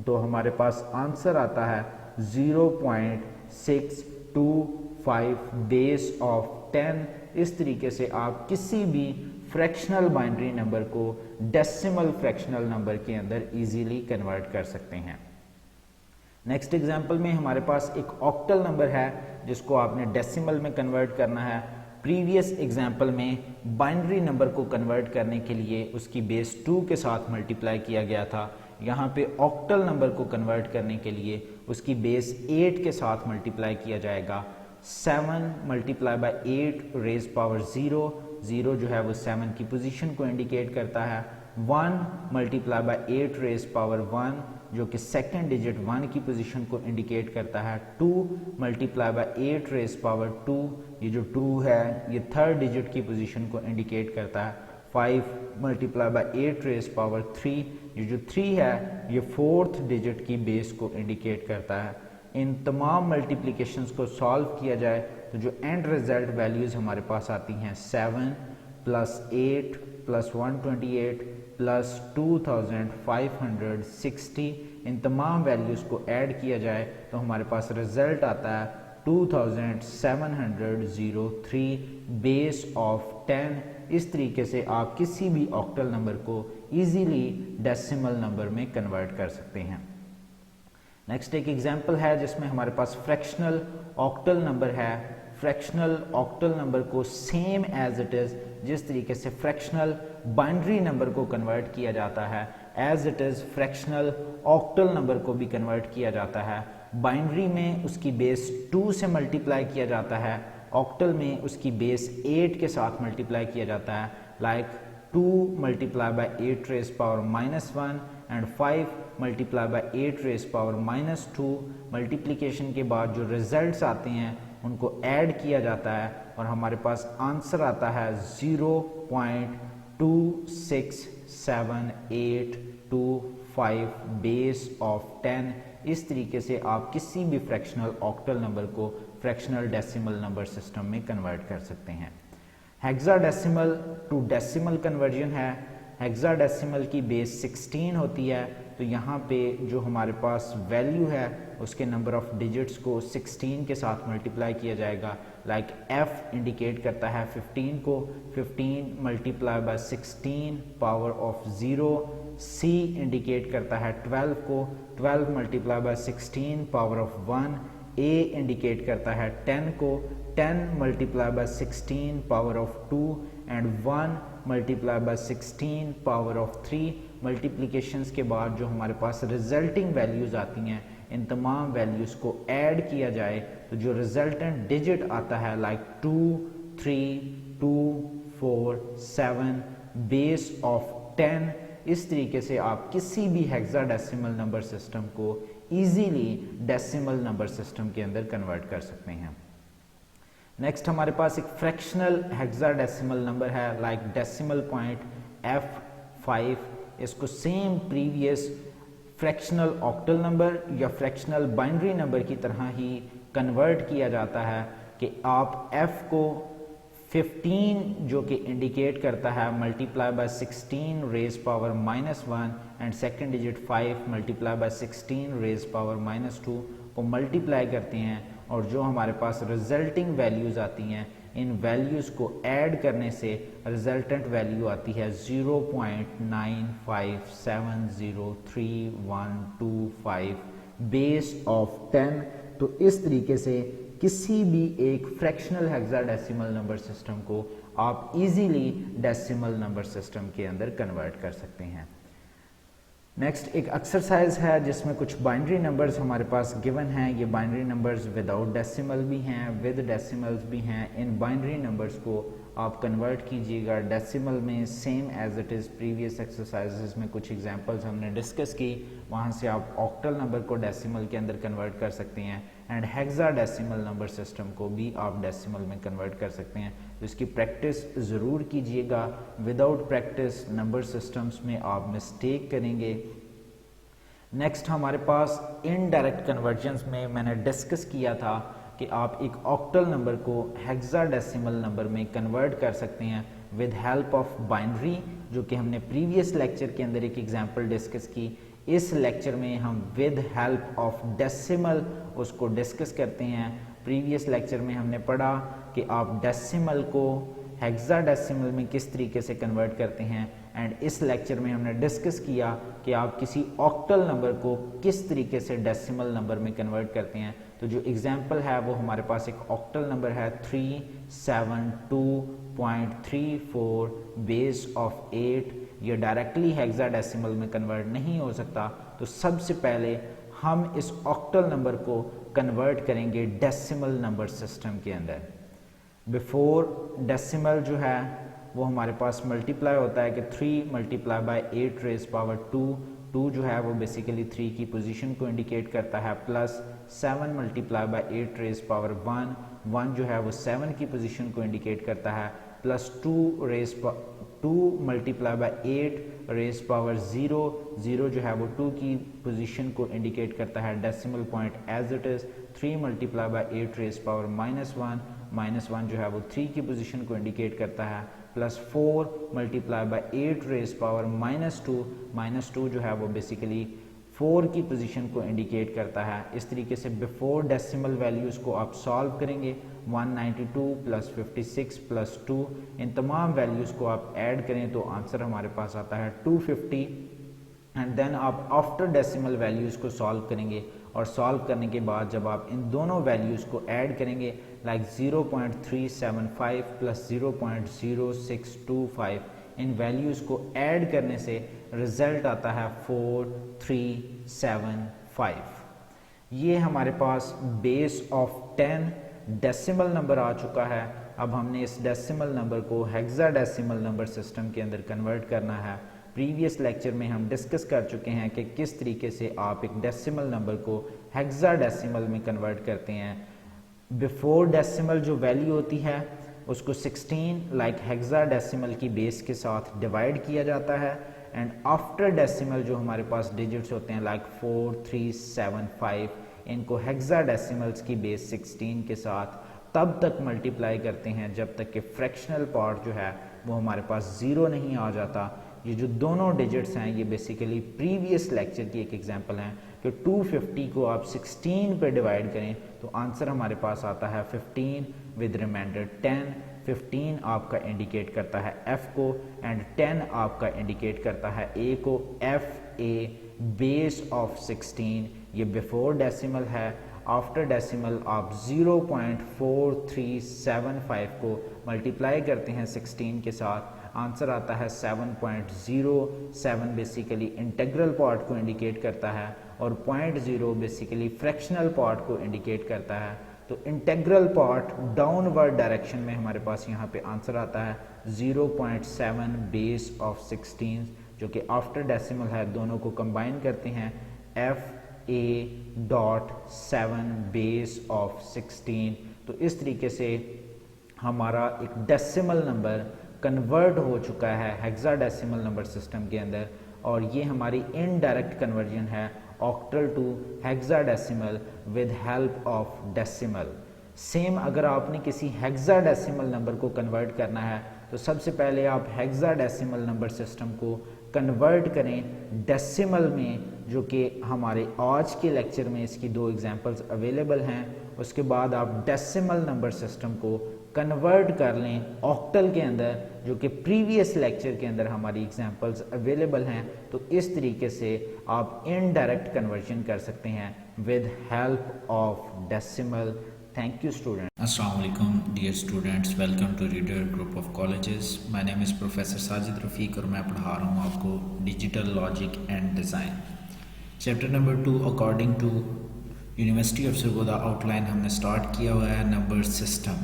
तो हमारे पास आंसर आता है 0.625 बेस ऑफ 10। इस तरीके से आप किसी भी फ्रैक्शनल बाइनरी नंबर को डेसिमल फ्रैक्शनल नंबर के अंदर इजीली कन्वर्ट कर सकते हैं। नेक्स्ट एग्जांपल में हमारे पास एक ऑक्टल नंबर है जिसको आपने डेसिमल में कन्वर्ट करना है। प्रीवियस एग्जांपल में बाइनरी नंबर को कन्वर्ट करने के लिए उसकी बेस 2 के साथ मल्टीप्लाई किया गया था। यहाँ पे ऑक्टल नंबर को कन्वर्ट करने के लिए उसकी बेस 8 के साथ मल्टीप्लाई किया जाएगा। 7 मल्टीप्लाई बाय 8 रेज पावर 0। 0 जो है वो 7 की पोजीशन को इंडिकेट करता है। 1 मल्टीप्लाई बाय 8 रेज पावर 1 जो कि सेकंड डिजिट 1 की पोजीशन को इंडिकेट करता है। 2 मल्टीप्लाई बाय 8 रेज पावर 2, ये जो 2 है ये थर्ड डिजिट की पोजीशन को इंडिकेट करता है। 5 मल्टीप्लाई बाय 8 रेज पावर 3, ये जो 3 है ये फोर्थ डिजिट की बेस को इंडिकेट करता है। इन तमाम मल्टीप्लिकेशंस को सॉल्व किया जाए तो जो एंड रिजल्ट वैल्यूज हमारे पास आती हैं 7 + 8 + 128 + 2560। इन तमाम वैल्यूज को ऐड किया जाए तो हमारे पास रिजल्ट आता है 2703 बेस ऑफ 10। इस तरीके से आप किसी भी ऑक्टल नंबर को इजीली डेसिमल नंबर में कन्वर्ट कर सकते हैं। नेक्स्ट एक एग्जांपल है जिसमें हमारे पास फ्रैक्शनल ऑक्टल नंबर है। फ्रैक्शनल ऑक्टल नंबर को सेम एज इट इज जिस तरीके से फ्रैक्शनल बाइनरी नंबर को कन्वर्ट किया जाता है as it is fractional octal number को भी कन्वर्ट किया जाता है। बाइनरी में उसकी बेस 2 से मल्टीप्लाई किया जाता है, ऑक्टल में उसकी बेस 8 के साथ मल्टीप्लाई किया जाता है। Like 2 multiply by 8 raise power -1 and 5 multiply by 8 raise power -2। Multiplication के बाद जो रिजल्ट्स आते हैं उनको ऐड किया जाता है और हमारे पास आंसर आता है 0.26785 बेस ऑफ 10। इस तरीके से आप किसी भी फ्रैक्शनल ऑक्टल नंबर को फ्रैक्शनल डेसिमल नंबर सिस्टम में कन्वर्ट कर सकते हैं। हेक्साडेसिमल टू डेसिमल कन्वर्जन है, हेक्साडेसिमल की बेस 16 होती है, तो यहाँ पे जो हमारे पास वैल्यू है उसके नंबर ऑफ डिजिट्स को 16 के साथ मल्टीप्लाई किया जाएगा। लाइक f इंडिकेट करता है 15 को, 15 multiply by 16 power of 0, c indicate करता है 12 को, 12 multiply by 16 power of 1, a indicate करता है 10 को, 10 multiply by 16 power of 2 and 1 multiply by 16 power of 3। Multiplications के बाद जो हमारे पास रिजल्टिंग वैल्यूज आती हैं, इन तमाम वैल्यूज को ऐड किया जाए तो जो रिजल्टेंट डिजिट आता है लाइक 2, 3, 2, 4, 7 बेस ऑफ 10, इस तरीके से आप किसी भी हेक्साडेसिमल नंबर सिस्टम को इजीली डेसिमल नंबर सिस्टम के अंदर कन्वर्ट कर सकते हैं। नेक्स्ट हमारे पास एक फ्रैक्शनल हेक्साडेसिमल नंबर है लाइक डेसिमल पॉइंट F5, इसको same previous fractional octal number या फ्रैक्शनल बाइनरी नंबर की तरह ही कन्वर्ट किया जाता है कि आप f को 15 जो कि इंडिकेट करता है multiply by 16 raise power -1 and second digit 5 multiply by 16 raise power -2 को मल्टीप्लाई करते हैं, और जो हमारे पास रिजल्टिंग वैल्यूज आती हैं, इन वैल्यूज को ऐड करने से रिजल्टेंट वैल्यू आती है 0.95703125 बेस ऑफ 10। तो इस तरीके से किसी भी एक फ्रैक्शनल हेक्साडेसिमल नंबर सिस्टम को आप इजीली डेसिमल नंबर सिस्टम के अंदर कन्वर्ट कर सकते हैं। नेक्स्ट एक एक्सरसाइज है जिसमें कुछ बाइनरी नंबर्स हमारे पास गिवन हैं। ये बाइनरी नंबर्स विदाउट डेसिमल भी हैं, विद डेसिमल्स भी हैं। इन बाइनरी नंबर्स को आप कन्वर्ट कीजिएगा डेसिमल में, same as it is previous exercises में कुछ एग्जांपल्स हमने डिस्कस की, वहाँ से आप ऑक्टल नंबर को डेसिमल के अंदर कन्वर्ट कर सकते हैं एंड हेक्साडेसिमल नंबर सिस्टम को भी आप डेसिमल में कन्वर्ट कर सकते हैं। तो इसकी प्रैक्टिस ज़रूर कीजिएगा, विदाउट प्रैक्टिस नंबर सिस्टम्स में आप मिस्टेक करेंगे। नेक्स्ट हमारे पास इनडायरेक्ट कन्वर्जन्स में मैंने डिस्कस किया था कि आप एक ऑक्टल नंबर को हेक्साडेसिमल नंबर में कन्वर्ट कर सकते हैं विद हेल्प ऑफ बाइनरी, जो कि हमने प्रीवियस लेक्चर के अंदर एक एग्जांपल डिस्कस की। इस लेक्चर में हम विद हेल्प ऑफ डेसिमल उसको डिस्कस करते हैं। प्रीवियस लेक्चर में हमने पढ़ा कि आप डेसिमल को हेक्साडेसिमल में किस तरीके से कन्वर्ट करते हैं, एंड इस लेक्चर में हमने डिस्कस किया कि आप किसी ऑक्टल नंबर को किस तरीके से डेसिमल नंबर में कन्वर्ट करते हैं। तो जो एग्जांपल है वो हमारे पास एक ऑक्टल नंबर है 372.34 बेस ऑफ 8। ये डायरेक्टली हेक्साडेसिमल में कन्वर्ट नहीं हो सकता, तो सबसे पहले हम इस ऑक्टल नंबर को कन्वर्ट करेंगे डेसिमल नंबर सिस्टम के अंदर। बिफोर डेसिमल जो है वो हमारे पास मल्टीप्लाई होता है कि 3 मल्टीप्लाई बाय 8 रेज पावर 2 जो है वो बेसिकली 3 की पोजीशन को इंडिकेट करता है, plus 7 multiply by 8 raise power 1 जो है वो 7 की पोजीशन को इंडिकेट करता है, plus 2 multiply by 8 raise power 0 जो है वो 2 की पोजीशन को इंडिकेट करता है। Decimal point as it is 3 multiply by 8 raise power -1 जो है वो 3 की पोजीशन को इंडिकेट करता है, plus 4 multiply by 8 raise power -2 जो है वो बेसिकली 4 की पोजीशन को इंडिकेट करता है। इस तरीके से बिफोर डेसिमल वैल्यूज को आप सॉल्व करेंगे, 192 प्लस 56 प्लस 2, इन तमाम वैल्यूज को आप ऐड करें तो आंसर हमारे पास आता है 250। एंड देन आप आफ्टर डेसिमल वैल्यूज को सॉल्व करेंगे, और सॉल्व करने के बाद जब आप इन दोनों वैल्यूज को ऐड करेंगे लाइक 0.375 प्लस 0.0625, इन वैल्यूज को ऐड करने से रिजल्ट आता है 4375। ये हमारे पास बेस ऑफ 10 डेसिमल नंबर आ चुका है। अब हमने इस डेसिमल नंबर को हेक्साडेसिमल नंबर सिस्टम के अंदर कन्वर्ट करना है। प्रीवियस लेक्चर में हम डिस्कस कर चुके हैं कि किस तरीके से आप एक डेसिमल नंबर को हेक्साडेसिमल में कन्वर्ट करते हैं। बिफोर डेसिमल जो वैल्यू होती है उसको 16 लाइक हेक्साडेसिमल की बेस के साथ डिवाइड किया जाता है, एंड आफ्टर डेसिमल जो हमारे पास डिजिट्स होते हैं लाइक 4, 3, 7, 5, इनको हेक्साडेसिमल्स की बेस 16 के साथ तब तक मल्टीप्लाई करते हैं जब तक कि फ्रैक्शनल पार्ट जो है वो हमारे पास ज़ीरो नहीं आ जाता। ये जो दोनों डिजिट्स हैं ये बेसिकली प्रीवियस लेक्चर की एक एग्जांपल है कि 250 को आप 16 पे डिवाइड करें तो आंसर हमारे पास आता है 15 विद रिमाइंडर 10। 15 आपका इंडिकेट करता है F को एंड 10 आपका इंडिकेट करता है A को। F A बेस ऑफ 16, ये बिफोर डेसिमल है। आफ्टर डेसिमल आप 0.4375 को मल्टीप्लाई करते हैं 16 के साथ, आंसर आता है 7.07। बेसिकली इंटीग्रल पार्ट को इंडिकेट करता है और 0.0 बेसिकली फ्रैक्शनल पार्ट को इंडिकेट करता है। तो इंटीग्रल पार्ट डाउनवर्ड डायरेक्शन में हमारे पास यहाँ पे आंसर आता है 0.7 बेस ऑफ 16, जो कि आफ्टर डेसिमल है। दोनों को कंबाइन करते हैं FA.7 बेस ऑफ 16। तो इस तरीके से हमारा एक डेसिमल नंबर कन्वर्ट हो चुका है हेक्साडेसिमल नंबर सिस्टम के अंदर, और ये हमारी इनडायरेक्ट कन्वर्जन है octal to hexadecimal with help of decimal. Same अगर आपने किसी हेक्साडेसिमल नंबर को कन्वर्ट करना है तो सबसे पहले आप हेक्साडेसिमल नंबर सिस्टम को कन्वर्ट करें डेसिमल में, जो कि हमारे आज के लेक्चर में इसकी 2 एग्जांपल्स अवेलेबल हैं। उसके बाद आप डेसिमल नंबर सिस्टम को कन्वर्ट कर लें ऑक्टल के अंदर, जो कि प्रीवियस लेक्चर के अंदर हमारी एग्जांपल्स अवेलेबल हैं। तो इस तरीके से आप इनडायरेक्ट कन्वर्जन कर सकते हैं with help of decimal. Thank you student. Assalamu alaikum dear students, welcome to Reader Group of Colleges. My name is Professor Sajid Rafiq और मैं पढ़ा रहा हूँ आपको digital logic and design chapter number 2 according to university of Sargodha outline हमने स्टार्ट किया हुआ है नंबर सिस्टम।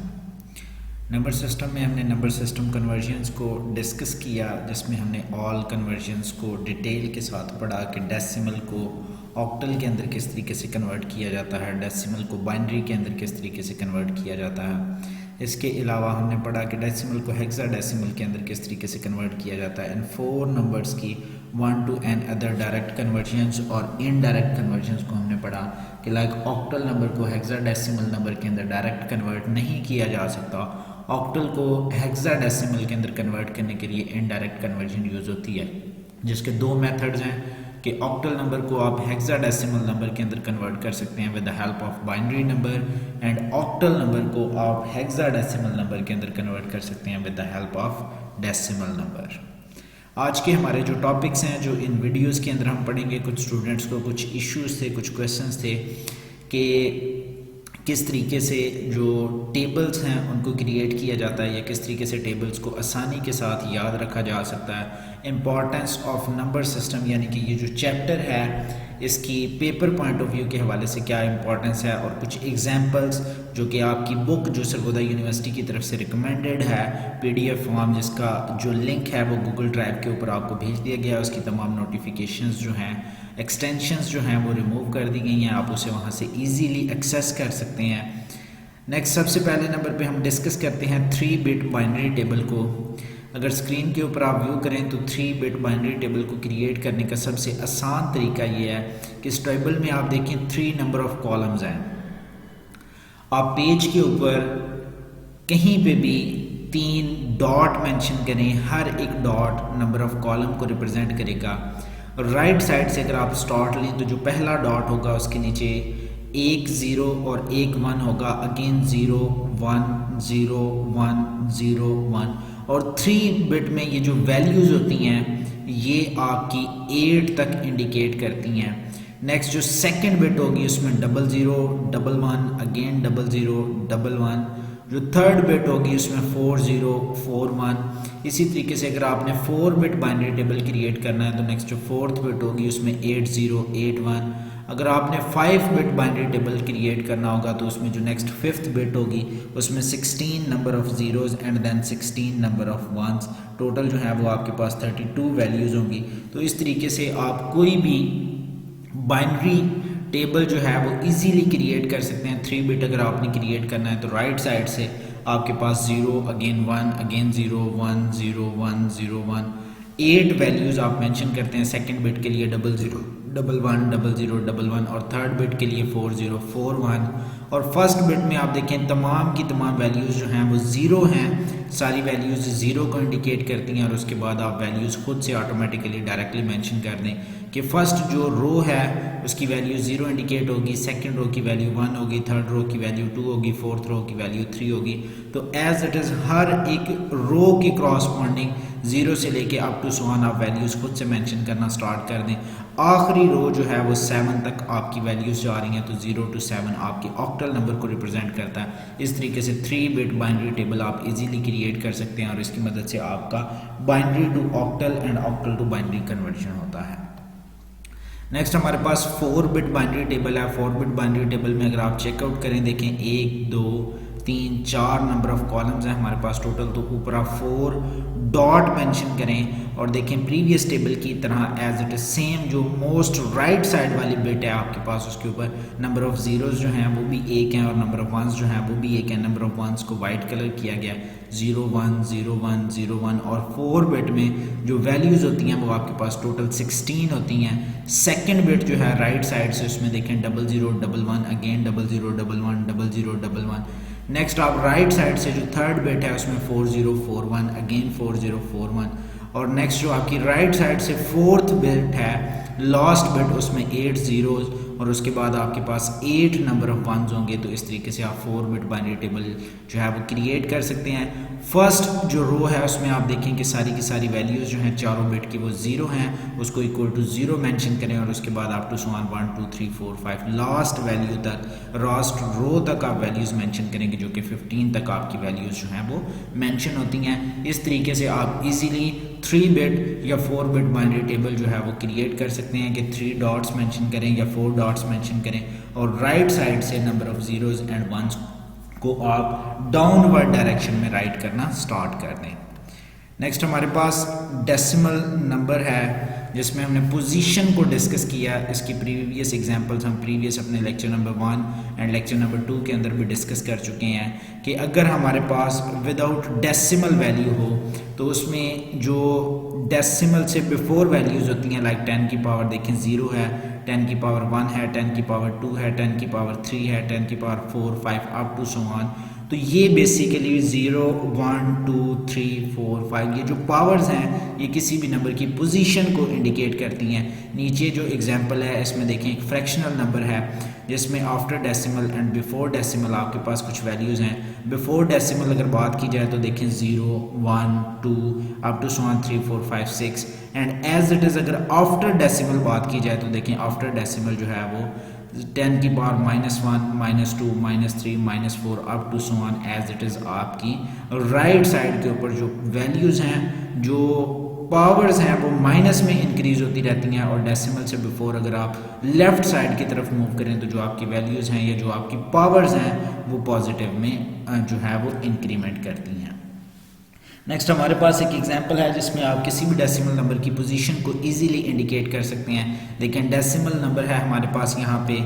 नंबर सिस्टम में हमने नंबर सिस्टम कन्वर्जन्स को डिस्कस किया, जिसमें हमने ऑल कन्वर्जन्स को डिटेल के साथ पढ़ा कि डेसिमल को ऑक्टल के अंदर किस तरीके से कन्वर्ट किया जाता है, डेसिमल को बाइनरी के अंदर किस तरीके से कन्वर्ट किया जाता है। इसके अलावा हमने पढ़ा कि डेसिमल को हेक्साडेसिमल के अंदर किस तरीके से कन्वर्ट किया जाता है। इन 4 नंबर्स की 1 to n other direct convergence और इनडायरेक्ट कन्वर्जन्स को हमने पढ़ा कि लाइक ऑक्टल नंबर को हेक्साडेसिमल नंबर के अंदर डायरेक्ट कन्वर्ट नहीं किया जा सकता। ऑक्टल को हेक्साडेसिमल के अंदर कन्वर्ट करने के लिए इनडायरेक्ट कन्वर्जन यूज़ होती है, जिसके 2 मेथड्स हैं कि ऑक्टल नंबर को आप हेक्साडेसिमल नंबर के अंदर कन्वर्ट कर सकते हैं with the help of binary number, and octal number को आप हेक्साडेसिमल नंबर के अंदर कन्वर्ट कर सकते हैं with the help of decimal number. आज के हमारे जो टॉपिक्स हैं जो इन वीडियोस के अंदर हम पढ़ेंगे, कुछ स्टूडेंट्स को कुछ इश्यूज थे, कुछ क्वेश्चंस थे कि किस तरीके से जो टेबल्स हैं उनको क्रिएट किया जाता है या किस तरीके से टेबल्स को आसानी के साथ याद रखा जा सकता है। इम्पॉर्टेंस ऑफ नंबर सिस्टम, यानी कि ये जो चैप्टर है इसकी पेपर पॉइंट ऑफ व्यू के हवाले से क्या इंपॉर्टेंस है, और कुछ एग्जांपल्स जो कि आपकी बुक जो सरगोदा यूनिवर्सिटी की तरफ से रिकमेंडेड है PDF फॉर्म, जिसका जो लिंक है वो गूगल ड्राइव के ऊपर आपको भेज दिया गया है। उसकी तमाम नोटिफिकेशंस जो हैं, एक्सटेंशंस जो हैं वो रिमूव कर दी गई हैं, आप उसे वहाँ से ईजीली एक्सेस कर सकते हैं। नेक्स्ट सबसे पहले नंबर पे हम डिस्कस करते हैं 3 बिट बाइनरी टेबल को। अगर स्क्रीन के ऊपर आप व्यू करें तो 3 बिट बाइनरी टेबल को क्रिएट करने का सबसे आसान तरीका ये है कि इस टेबल में आप देखें 3 नंबर ऑफ कॉलम्स हैं। आप पेज के ऊपर कहीं पे भी 3 डॉट मेंशन करें, हर एक डॉट नंबर ऑफ कॉलम को रिप्रेजेंट करेगा। राइट साइड से अगर आप स्टार्ट लें तो जो पहला डॉट होगा उसके नीचे 1 0 और 1 1 होगा, अगेन 0 1 0 1 0 1, और 3 बिट में ये जो वैल्यूज़ होती हैं ये आपकी 8 तक इंडिकेट करती हैं। नेक्स्ट जो सेकंड बिट होगी उसमें 00 1 1, अगेन 00 1 1, जो थर्ड बिट होगी उसमें 40 4 1। इसी तरीके से अगर आपने 4 बिट बाइनरी टेबल क्रिएट करना है तो नेक्स्ट जो 4th बिट होगी उसमें 80 8 1। अगर आपने 5 बिट बाइनरी टेबल क्रिएट करना होगा तो उसमें जो नेक्स्ट 5th बिट होगी उसमें 16 number of zeros and then 16 number of ones. Total जो है वो आपके पास 32 वैल्यूज़ होंगी। तो इस तरीके से आप कोई भी बाइनरी टेबल जो है वो इजीली क्रिएट कर सकते हैं। 3 बिट अगर आपने क्रिएट करना है तो राइट साइड से आपके पास 0 अगेन 1 अगेन 0 1 0 1 0 1, 8 वैल्यूज़ आप मेंशन करते हैं। सेकंड बिट के लिए 00 110011 और थर्ड बिट के लिए 4041 और फर्स्ट बिट में आप देखें तमाम की तमाम वैल्यूज़ जो हैं वो ज़ीरो हैं, सारी वैल्यूज़ ज़ीरो को इंडिकेट करती हैं और उसके बाद आप वैल्यूज़ खुद से ऑटोमेटिकली डायरेक्टली मेंशन कर दें कि फर्स्ट जो रो है उसकी वैल्यू 0 इंडिकेट होगी, सेकंड रो की वैल्यू 1 होगी, थर्ड रो की वैल्यू 2 होगी, फोर्थ रो की वैल्यू 3 होगी। तो एज इट इज़ हर एक रो के क्रॉसपॉन्डिंग 0 से लेके अप टू 1 आप वैल्यूज़ खुद से मेंशन करना स्टार्ट कर दें। आखिरी रो जो है वो 7 तक आपकी वैल्यूज़ जा रही हैं, तो 0 to 7 आपके ऑक्टल नंबर को रिप्रेजेंट करता है। इस तरीके से 3 बिट बाइनरी टेबल आप इजीली क्रिएट कर सकते हैं और इसकी मदद से आपका binary to octal and octal to binary conversion होता है। नेक्स्ट हमारे पास 4 बिट बाइनरी टेबल है। 4 बिट बाइनरी टेबल में अगर आप चेकआउट करें, देखें 1 2 3 4 नंबर ऑफ कॉलम्स हैं हमारे पास टोटल, तो ऊपर आप 4 डॉट मेंशन करें और देखें प्रीवियस टेबल की तरह एज इट इज सेम जो मोस्ट राइट साइड वाली बिट है आपके पास, उसके ऊपर नंबर ऑफ जीरोज जो हैं वो भी 1 हैं और नंबर ऑफ वंस जो हैं वो भी 1 है। नंबर ऑफ वंस को वाइट कलर किया गया, 0 1 0 1 0 1 और 4 बिट में जो वैल्यूज़ होती हैं वो आपके पास टोटल 16 होती हैं। सेकेंड बिट जो है राइट साइड से उसमें देखें 0011 अगेन 0011 0011। नेक्स्ट आप राइट साइड से जो थर्ड बिट है उसमें 4041 अगेन 4041 और नेक्स्ट जो आपकी राइट साइड से फोर्थ बिट है लास्ट बिट उसमें 8 zeros और उसके बाद आपके पास 8 नंबर ऑफ वंस होंगे। तो इस तरीके से आप 4 बिट बाइनरी टेबल जो है वो क्रिएट कर सकते हैं। फर्स्ट जो रो है उसमें आप देखें कि सारी की सारी वैल्यूज़ जो हैं चारों बिट की वो 0 हैं, उसको इक्वल टू 0 मेंशन करें और उसके बाद आप टू 1 2 3 4 5 लास्ट वैल्यू तक, लास्ट रो तक आप वैल्यूज़ मेंशन करेंगे जो कि 15 तक आपकी वैल्यूज़ जो हैं वो मेंशन होती हैं। इस तरीके से आप इजीली 3 बिट या 4 बिट बाइनरी टेबल जो है वो क्रिएट कर सकते हैं कि 3 डॉट्स मेंशन करें या 4 डॉट्स मेंशन करें और राइट साइड से number of zeros and ones को आप डाउनवर्ड डायरेक्शन में राइट करना स्टार्ट कर दें। नेक्स्ट हमारे पास डेसिमल नंबर है जिसमें हमने पोजीशन को डिस्कस किया। इसकी प्रीवियस एग्जांपल्स हम प्रीवियस अपने lecture number 1 and lecture number 2 के अंदर भी डिस्कस कर चुके हैं कि अगर हमारे पास विदाउट डेसिमल वैल्यू हो तो उसमें जो डेसिमल से बिफोर वैल्यूज़ होती हैं लाइक 10 की पावर देखें 0 है, 10 की पावर 1 है, 10 की पावर 2 है, 10 की पावर 3 है, 10 की power 4 5 up to so on. तो ये बेसिकली 0 1 2 3 4 5 ये जो पावर्स हैं ये किसी भी नंबर की पोजीशन को इंडिकेट करती हैं। नीचे जो एग्जांपल है इसमें देखें एक फ्रैक्शनल नंबर है जिसमें after decimal and before decimal आपके पास कुछ वैल्यूज़ हैं। बिफोर डेसिमल अगर बात की जाए तो देखें 0 1 2 up to 3 4 5 6 and as it is अगर आफ्टर डेसिमल बात की जाए तो देखें आफ्टर डेसिमल जो है वो 10 की power -1 -2 -3 -4 up to so on as it is आपकी राइट साइड के ऊपर जो वैल्यूज़ हैं जो पावर्स हैं वो माइनस में इंक्रीज होती रहती हैं और डेसिमल से बिफोर अगर आप लेफ्ट साइड की तरफ मूव करें तो जो आपकी वैल्यूज़ हैं या जो आपकी पावर्स हैं वो पॉजिटिव में जो है वो इंक्रीमेंट करती हैं। नेक्स्ट हमारे पास एक एग्जांपल है जिसमें आप किसी भी डेसिमल नंबर की पोजीशन को इजीली इंडिकेट कर सकते हैं। देखें डेसिमल नंबर है हमारे पास यहाँ पे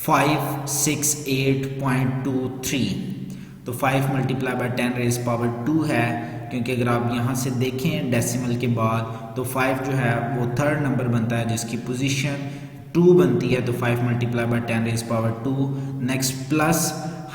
568.23 तो 5 मल्टीप्लाई बाय 10 रेज़ पावर 2 है क्योंकि अगर आप यहाँ से देखें डेसिमल के बाद तो 5 जो है वो थर्ड नंबर बनता है जिसकी पोजीशन 2 बनती है तो 5 multiply by 10 raise power 2। Next plus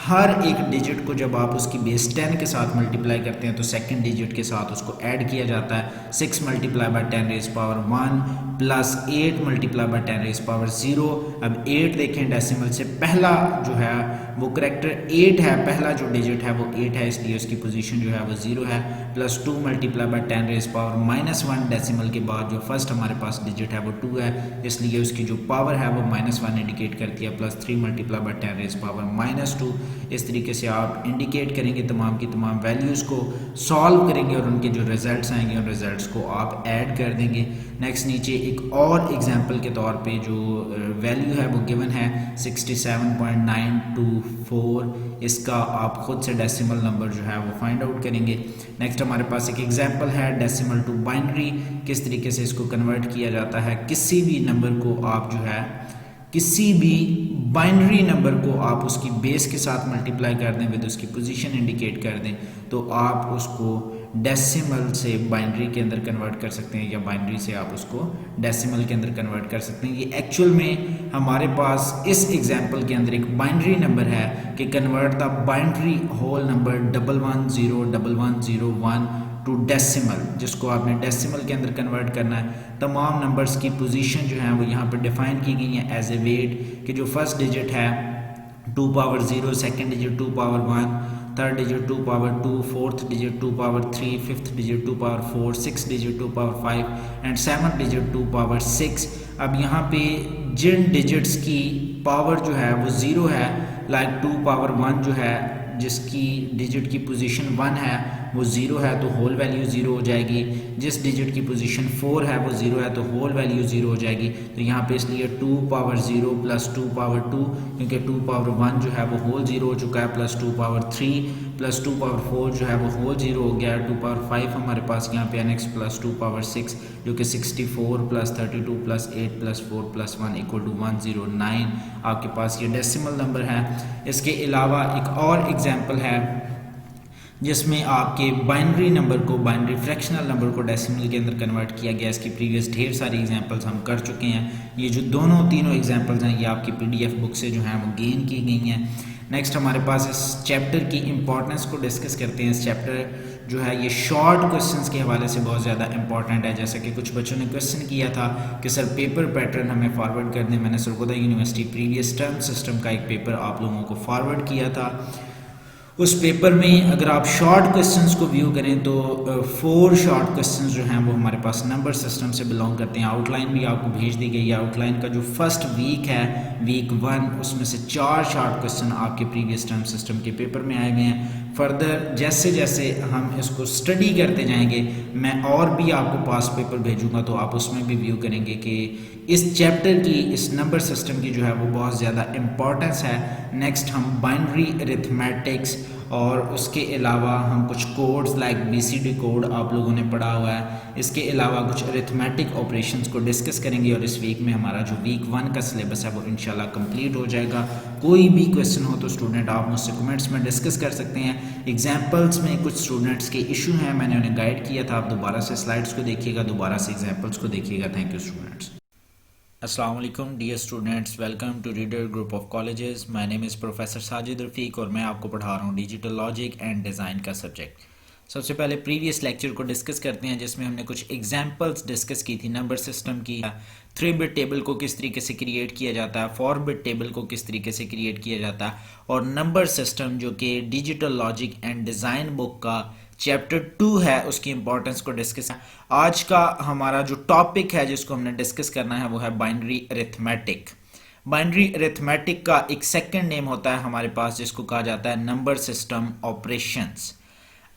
हर एक डिजिट को जब आप उसकी बेस 10 के साथ मल्टीप्लाई करते हैं तो सेकंड डिजिट के साथ उसको ऐड किया जाता है। 6 multiply by 10 raise power 1 plus 8 multiply by 10 raise power 0। अब 8 देखें डेसिमल से पहला जो है वो करेक्टर 8 है, पहला जो डिजिट है वो 8 है इसलिए उसकी पोजीशन जो है वो 0 है। Plus 2 multiply by 10 raise power -1 decimal के बाद जो फर्स्ट हमारे पास डिजिट है वो 2 है इसलिए उसकी जो पावर है वो -1 इंडिकेट करती है। Plus 3 multiply by 10 raise power -2। इस तरीके से आप इंडिकेट करेंगे तमाम की तमाम वैल्यूज़ को, सॉल्व करेंगे और उनके जो रिजल्ट्स आएंगे उन रिजल्ट्स को आप ऐड कर देंगे। नेक्स्ट नीचे एक और एग्जांपल के तौर पे जो वैल्यू है वो गिवन है 67.924। इसका आप खुद से डेसिमल नंबर जो है वो फाइंड आउट करेंगे। नेक्स्ट हमारे पास एक एग्जांपल है डेसिमल टू बाइनरी, किस तरीके से इसको कन्वर्ट किया जाता है। किसी भी नंबर को आप जो है किसी भी बाइनरी नंबर को आप उसकी बेस के साथ मल्टीप्लाई कर दें विद उसकी पोजीशन इंडिकेट कर दें तो आप उसको डेसिमल से बाइनरी के अंदर कन्वर्ट कर सकते हैं या बाइनरी से आप उसको डेसिमल के अंदर कन्वर्ट कर सकते हैं। ये एक्चुअल में हमारे पास इस एग्जांपल के अंदर एक बाइनरी नंबर है कि convert the binary whole number 1101101 to decimal, जिसको आपने डेसिमल के अंदर कन्वर्ट करना है। तमाम नंबर्स की पोजीशन जो है वो यहाँ पर डिफाइन की गई है एज ए वेट, कि जो फर्स्ट डिजिट है 2 power 0, second digit 2 power 1, third digit 2 power 2, fourth digit 2 power 3, fifth digit 2 power 4, six digit 2 power 5 and seventh digit 2 power 6। अब यहाँ पे जिन डिजिट्स की पावर जो है वो 0 है, लाइक 2 पावर 1 जो है जिसकी डिजिट की पोजीशन 1 है वो 0 है तो होल वैल्यू 0 हो जाएगी। जिस डिजिट की पोजीशन 4 है वो 0 है तो होल वैल्यू 0 हो जाएगी। तो यहाँ पे इसलिए 2 पावर 0 प्लस 2 पावर 2, क्योंकि 2 पावर 1 जो है वो होल 0 हो चुका है, प्लस 2 पावर 3 प्लस 2 पावर 4 जो है वो होल 0 हो गया है। 2 पावर 5 हमारे पास यहाँ पे नेक्स्ट प्लस 2 पावर 6 जो कि 64 plus 32 plus 8 plus 4 plus 1 equal to 109 आपके पास ये डेसिमल नंबर है। इसके अलावा एक और एग्जाम्पल है जिसमें आपके बाइनरी नंबर को, बाइनरी फ्रैक्शनल नंबर को डेसिमल के अंदर कन्वर्ट किया गया। इसकी प्रीवियस ढेर सारी एग्जांपल्स हम कर चुके हैं। ये जो तीनों एग्जांपल्स हैं ये आपकी पीडीएफ बुक से जो हैं वो गेन की गई हैं। नेक्स्ट हमारे पास इस चैप्टर की इंपॉर्टेंस को डिस्कस करते हैं। इस चैप्टर जो है ये शॉर्ट क्वेश्चंस के हवाले से बहुत ज़्यादा इंपॉर्टेंट है। जैसा कि कुछ बच्चों ने क्वेश्चन किया था कि सर पेपर पैटर्न हमें फॉरवर्ड कर दें। मैंने Sargodha university previous term system का एक पेपर आप लोगों को फॉरवर्ड किया था। उस पेपर में अगर आप शॉर्ट क्वेश्चंस को व्यू करें तो 4 शॉर्ट क्वेश्चंस जो हैं वो हमारे पास नंबर सिस्टम से बिलोंग करते हैं। आउटलाइन भी आपको भेज दी गई है। आउटलाइन का जो फर्स्ट वीक है, वीक 1, उसमें से 4 शॉर्ट क्वेश्चन आपके प्रीवियस टर्म सिस्टम के पेपर में आए हुए हैं। फर्दर जैसे जैसे हम इसको स्टडी करते जाएंगे मैं और भी आपको पास पेपर भेजूंगा तो आप उसमें भी व्यू करेंगे कि इस चैप्टर की, इस नंबर सिस्टम की जो है वो बहुत ज़्यादा इम्पॉर्टेंस है। नेक्स्ट हम बाइनरी अरिथमेटिक्स और उसके अलावा हम कुछ कोड्स लाइक BCD कोड आप लोगों ने पढ़ा हुआ है। इसके अलावा कुछ अरिथमेटिक ऑपरेशंस को डिस्कस करेंगे और इस वीक में हमारा जो वीक 1 का सिलेबस है वो इंशाल्लाह कंप्लीट हो जाएगा। कोई भी क्वेश्चन हो तो स्टूडेंट आप मुझसे कमेंट्स में डिस्कस कर सकते हैं। एग्जाम्पल्स में कुछ स्टूडेंट्स के इशू हैं, मैंने उन्हें गाइड किया था। आप दोबारा से स्लाइड्स को देखिएगा, दोबारा से एग्जाम्पल्स को देखिएगा। Thank you students. अस्सलाम वालेकुम dear students, welcome to Reader group of colleges. My name is professor Sajid Rafiq और मैं आपको पढ़ा रहा हूँ डिजिटल लॉजिक एंड डिज़ाइन का सब्जेक्ट। सबसे पहले प्रीवियस लेक्चर को डिस्कस करते हैं जिसमें हमने कुछ एग्जांपल्स डिस्कस की थी नंबर सिस्टम की। 3 बिट टेबल को किस तरीके से क्रिएट किया जाता है, 4 बिट टेबल को किस तरीके से क्रिएट किया जाता है, और नंबर सिस्टम जो कि digital logic and design book का चैप्टर 2 है उसकी इंपॉर्टेंस को डिस्कस। आज का हमारा जो टॉपिक है जिसको हमने डिस्कस करना है वो है बाइनरी अरिथमेटिक। बाइनरी अरिथमेटिक का एक सेकंड नेम होता है हमारे पास जिसको कहा जाता है number system operations.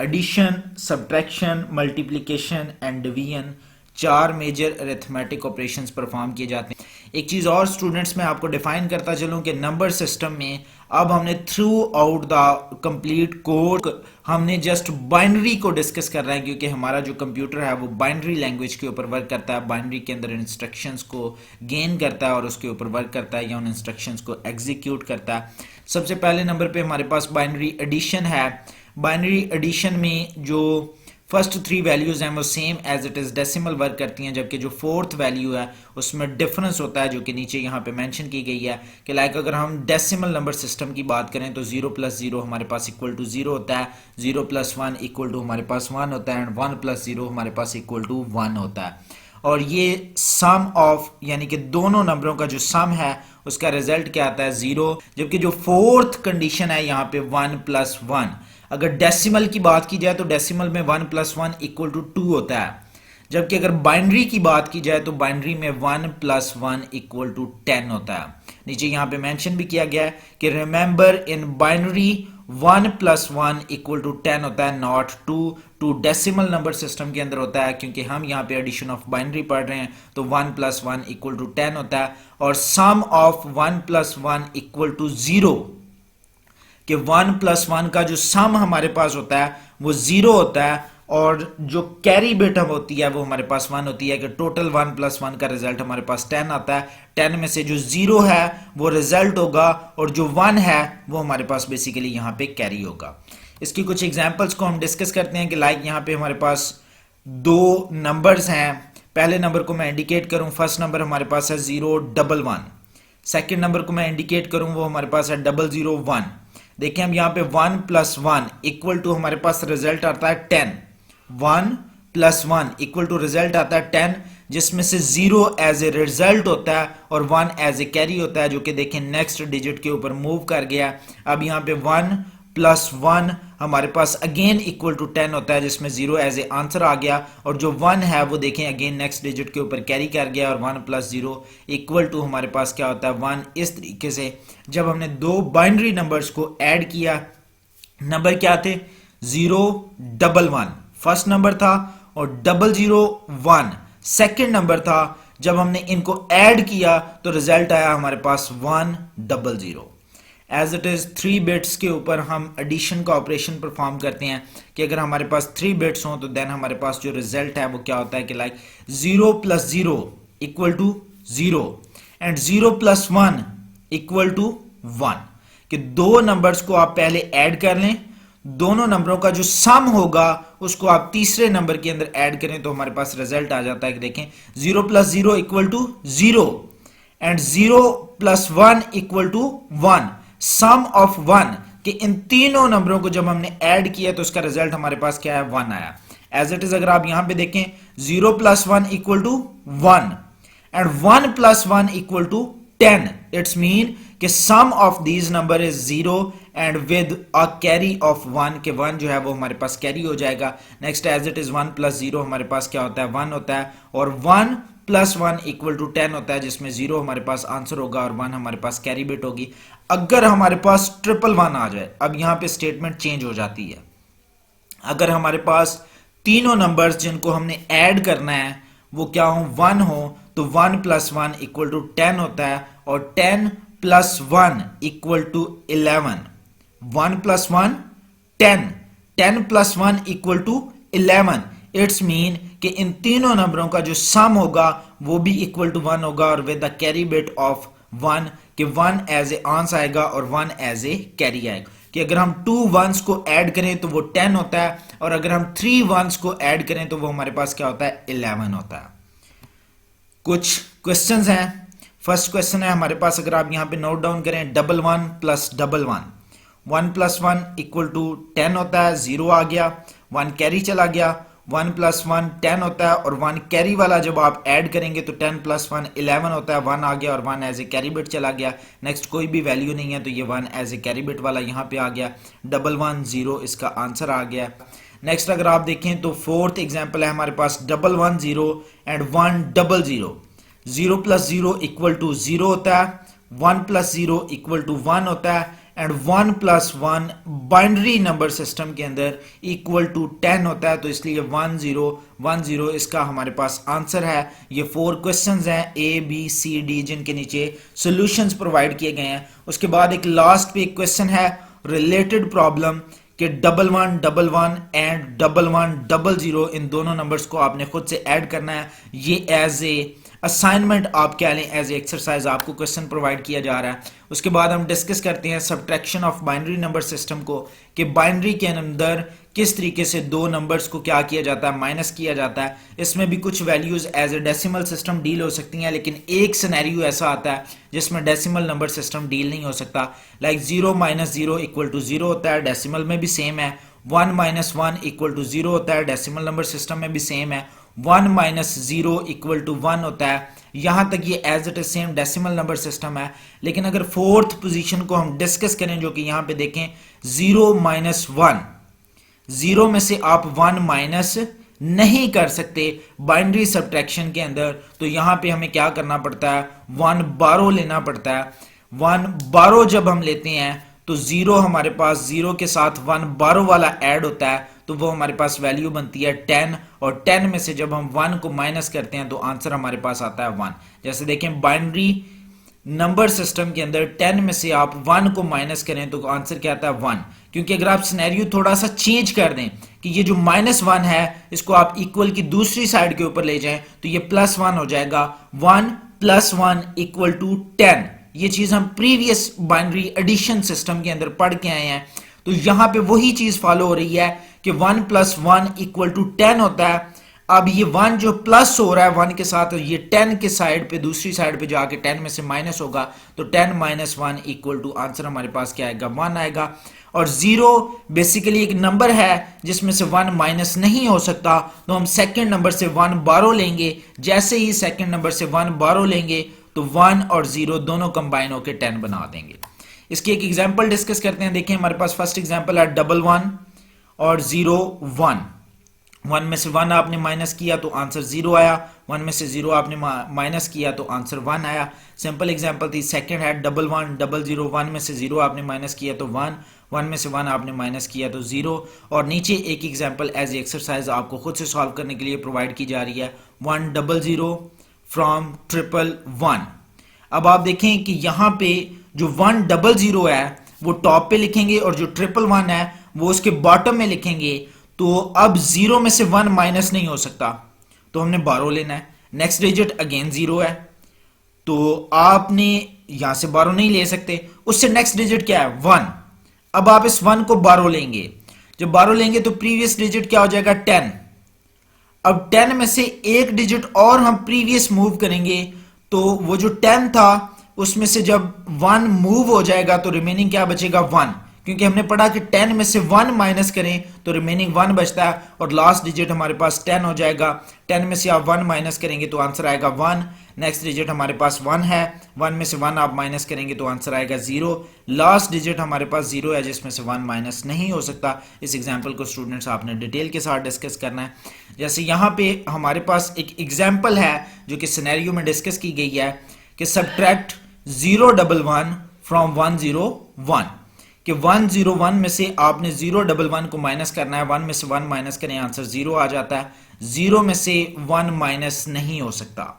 Addition, subtraction, multiplication and division 4 major arithmetic operations perform किए जाते हैं। एक चीज़ और स्टूडेंट्स मैं आपको डिफाइन करता चलूँ कि नंबर सिस्टम में अब हमने through out the complete code हमने जस्ट बाइनरी को डिस्कस कर रहे हैं क्योंकि हमारा जो कंप्यूटर है वो बाइनरी लैंग्वेज के ऊपर वर्क करता है। बाइनरी के अंदर इंस्ट्रक्शंस को गेन करता है और उसके ऊपर वर्क करता है या उन इंस्ट्रक्शंस को एग्जीक्यूट करता है। सबसे पहले नंबर पे हमारे पास बाइनरी एडिशन है। बाइनरी एडिशन में जो फर्स्ट 3 वैल्यूज हैं वो same as it is decimal work करती हैं, जबकि जो 4th वैल्यू है उसमें डिफरेंस होता है जो कि नीचे यहाँ पे मेंशन की गई है कि लाइक अगर हम डेसिमल नंबर सिस्टम की बात करें तो 0 + 0 हमारे पास इक्वल टू 0 होता है, 0 + 1 इक्वल टू हमारे पास 1 होता है एंड 1 + 0 हमारे पास इक्वल टू 1 होता है। और ये सम ऑफ यानी कि दोनों नंबरों का जो सम है उसका रिजल्ट क्या आता है 0, जबकि जो 4th कंडीशन है यहाँ पे 1 + 1। अगर डेसिमल की बात की जाए तो डेसिमल में 1 + 1 इक्वल टू 2 होता है, जबकि अगर बाइनरी की बात की जाए तो बाइनरी में 1 + 1 इक्वल टू 10 होता है। नीचे यहाँ पे मेंशन भी किया गया है कि remember in binary 1 + 1 equal to 10 होता है, नॉट 2 डेसिमल नंबर सिस्टम के अंदर होता है क्योंकि हम यहाँ पे एडिशन ऑफ बाइनरी पढ़ रहे हैं तो 1 + 1 इक्वल टू 10 होता है। और सम ऑफ 1 + 1 इक्वल टू 0 कि 1 + 1 का जो सम हमारे पास होता है वो 0 होता है और जो कैरी बिट होती है वो हमारे पास 1 होती है कि टोटल 1 + 1 का रिजल्ट हमारे पास 10 आता है। 10 में से जो 0 है वो रिजल्ट होगा और जो 1 है वो हमारे पास बेसिकली यहाँ पे कैरी होगा। इसकी कुछ एग्जांपल्स को हम डिस्कस करते हैं कि लाइक यहाँ पे हमारे पास दो नंबर्स हैं। पहले नंबर को मैं इंडिकेट करूं, फर्स्ट नंबर हमारे पास है 011, सेकेंड नंबर को मैं इंडिकेट करूं वो हमारे पास है 001। देखिए हम यहाँ पे 1 + 1 इक्वल टू हमारे पास रिजल्ट आता है 10। 1 + 1 इक्वल टू रिजल्ट आता है 10, जिसमें से 0 एज ए रिजल्ट होता है और 1 एज ए कैरी होता है, जो कि देखें नेक्स्ट डिजिट के ऊपर मूव कर गया। अब यहाँ पे 1 + 1 हमारे पास अगेन इक्वल टू 10 होता है, जिसमें 0 एज ए आंसर आ गया, और जो 1 है वो देखें अगेन नेक्स्ट डिजिट के ऊपर कैरी कर गया, और 1 + 0 इक्वल टू हमारे पास क्या होता है 1। इस तरीके से जब हमने दो बाइनरी नंबर्स को ऐड किया, नंबर क्या थे 011 फर्स्ट नंबर था और 001 सेकेंड नंबर था, जब हमने इनको ऐड किया तो रिजल्ट आया हमारे पास 100। एज इट इज 3 बिट्स के ऊपर हम एडिशन का ऑपरेशन परफॉर्म करते हैं कि अगर हमारे पास 3 बिट्स हों तो देन हमारे पास जो रिजल्ट है वो क्या होता है कि लाइक 0 + 0 = 0 एंड 0 + 1 = 1, कि दो नंबर्स को आप पहले ऐड कर लें, दोनों नंबरों का जो सम होगा उसको आप तीसरे नंबर के अंदर ऐड करें तो हमारे पास रिजल्ट आ जाता है कि देखें 0 + 0 = 0 एंड 0 + 1 = 1, सम ऑफ 1, कि इन तीनों नंबरों को जब हमने ऐड किया तो उसका रिजल्ट हमारे पास क्या है 1 आया। एज इट इज अगर आप यहां पे देखें 0 + 1 = 1 एंड 1 + 1 = 10, इट्स मीन कि sum of these number is 0 and with a carry of 1, के 1 जो है वो हमारे पास कैरी हो जाएगा। नेक्स्ट एज इट इज 1 + 0 हमारे पास क्या होता है 1 होता है, और 1 + 1 = 10 होता है, जिसमें 0 हमारे पास आंसर होगा और 1 हमारे पास कैरी बिट होगी। अगर हमारे पास 111 आ जाए, अब यहां पे स्टेटमेंट चेंज हो जाती है। अगर हमारे पास तीनों नंबर्स जिनको हमने ऐड करना है वो क्या हो 1 हो, तो 1 + 1 = 10 होता है, और 10 + 1 = 11। 1 + 1 10, 10 + 1 = 11, इट्स मीन कि इन तीनों नंबरों का जो सम होगा वो भी इक्वल टू 1 होगा, और with the carry bit of 1, कि 1 एज ए आंसर आएगा और 1 एज ए कैरी आएगा। कि अगर हम 2 1s को ऐड करें तो वो 10 होता है, और अगर हम 3 1s को ऐड करें तो वो हमारे पास क्या होता है 11 होता है। कुछ क्वेश्चंस हैं। फर्स्ट क्वेश्चन है हमारे पास, अगर आप यहां पे नोट डाउन करें 11 + 11, 1 + 1 = 10 होता है, 0 आ गया, 1 कैरी चला गया, 1 + 1 10 होता है, और 1 कैरी वाला जब आप ऐड करेंगे तो 10 + 1 11 होता है, 1 आ गया और 1 एज ए कैरी बिट चला गया। नेक्स्ट कोई भी वैल्यू नहीं है तो ये 1 एज ए कैरी बिट वाला यहाँ पे आ गया, 110 इसका आंसर आ गया। नेक्स्ट अगर आप देखें तो फोर्थ एग्जाम्पल है हमारे पास 110 एंड 100, 0 + 0 = 0 होता है, 1 + 0 = 1 होता है, एंड 1 + 1 बाइनरी नंबर सिस्टम के अंदर = 10 होता है, तो इसलिए 1010 इसका हमारे पास आंसर है। ये 4 क्वेश्चंस हैं A, B, C, D जिनके नीचे सॉल्यूशंस प्रोवाइड किए गए हैं। उसके बाद एक लास्ट पे एक क्वेश्चन है रिलेटेड प्रॉब्लम कि 1111 एंड 1100 इन दोनों नंबर्स को आपने खुद से ऐड करना है। ये एज ए असाइनमेंट आप कह लें, एज ए एक्सरसाइज आपको क्वेश्चन प्रोवाइड किया जा रहा है। उसके बाद हम डिस्कस करते हैं subtraction of binary number system को, कि बाइनरी के अंदर किस तरीके से दो नंबर्स को क्या किया जाता है माइनस किया जाता है। इसमें भी कुछ values as a decimal system deal हो सकती हैं, लेकिन एक सिनेरियो ऐसा आता है जिसमें डेसिमल नंबर सिस्टम डील नहीं हो सकता। लाइक 0 - 0 = 0 होता है, डेसिमल में भी सेम है। 1 - 1 = 0 होता है, डेसिमल नंबर सिस्टम में भी सेम है। 1 - 0 = 1 होता है। यहां तक ये as it is same decimal number system है। लेकिन अगर फोर्थ पोजीशन को हम डिस्कस करें, जो कि यहां पे देखें 0 - 1, 0 में से आप 1 माइनस नहीं कर सकते बाइनरी सब्ट्रैक्शन के अंदर, तो यहां पे हमें क्या करना पड़ता है 1 बारो लेना पड़ता है। 1 बारो जब हम लेते हैं तो 0 हमारे पास 0 के साथ 1 बारो वाला ऐड होता है, तो वो हमारे पास वैल्यू बनती है 10, और 10 में से जब हम 1 को माइनस करते हैं तो आंसर हमारे पास आता है 1। जैसे देखें बाइनरी नंबर सिस्टम के अंदर 10 में से आप 1 को माइनस करें तो आंसर क्या आता है 1, क्योंकि अगर आप सिनेरियो थोड़ा सा चेंज कर दें कि ये जो -1 है इसको आप इक्वल की दूसरी साइड के ऊपर ले जाएं तो ये +1 हो जाएगा। 1 + 1 = 10। ये चीज हम प्रीवियस बाइनरी एडिशन सिस्टम के अंदर पढ़ के आए हैं। तो यहां पे वही चीज फॉलो हो रही है कि 1 + 1 = 10 होता है। अब ये 1 जो प्लस हो रहा है 1 के साथ, ये 10 के साइड पे, दूसरी साइड पे जाके 10 में से माइनस होगा, तो 10 - 1 = आंसर हमारे पास क्या आएगा, 1 आएगा। और 0 बेसिकली एक नंबर है जिसमें से 1 माइनस नहीं हो सकता, तो हम सेकंड नंबर से 1 बारो लेंगे। जैसे ही सेकंड नंबर से 1 बारो लेंगे तो 1 और 0 दोनों कंबाइन होकर 10 बना देंगे। इसकी एक एग्जांपल डिस्कस करते हैं। देखिए हमारे पास फर्स्ट एग्जांपल है 1 और 0 1। 1 में से 1 आपने माइनस किया तो आंसर 0 आया, 1 में से 0 आपने माइनस किया तो आंसर 1 आया। सिंपल एग्जांपल थी। सेकंड है 1 1 0 1 में से 0 आपने माइनस किया तो 1, 1 में से 1 आपने माइनस किया तो 0। और नीचे एक एग्जांपल एज एक्सरसाइज आपको खुद से सॉल्व करने के लिए प्रोवाइड की जा रही है, 1 0 0 फ्रॉम 1 1 1। अब आप देखें कि यहां पे जो 1 0 0 है वो टॉप पे लिखेंगे और जो 1 1 1 है वो उसके बॉटम में लिखेंगे। तो अब 0 में से 1 माइनस नहीं हो सकता, तो हमने बारो लेना है। नेक्स्ट डिजिट अगेन 0 है, तो आपने यहां से बारो नहीं ले सकते। उससे नेक्स्ट डिजिट क्या है, 1। अब आप इस 1 को बारो लेंगे। जब बारो लेंगे तो प्रीवियस डिजिट क्या हो जाएगा, 10। अब 10 में से एक डिजिट और हम प्रीवियस मूव करेंगे, तो वो जो 10 था उसमें से जब 1 मूव हो जाएगा तो रिमेनिंग क्या बचेगा, 1। क्योंकि हमने पढ़ा कि 10 में से 1 माइनस करें तो रिमेनिंग 1 बचता है और लास्ट डिजिट हमारे पास 10 हो जाएगा। 10 में से आप 1 माइनस करेंगे तो आंसर आएगा 1। नेक्स्ट डिजिट हमारे पास 1 है, 1 में से 1 आप माइनस करेंगे तो आंसर आएगा 0। लास्ट डिजिट हमारे पास 0 है जिसमें से 1 माइनस नहीं हो सकता। इस एग्जाम्पल को स्टूडेंट्स आपने डिटेल के साथ डिस्कस करना है। जैसे यहाँ पे हमारे पास एक एग्जाम्पल है जो कि सिनेरियो में डिस्कस की गई है कि सब्ट्रैक्ट 0 1 1 फ्रॉम 1 0 1, कि 1 0 1 में से आपने 0 1 1 को माइनस करना है। 1 में से 1 माइनस करें आंसर 0 आ जाता है। 0 में से 1 माइनस नहीं हो सकता।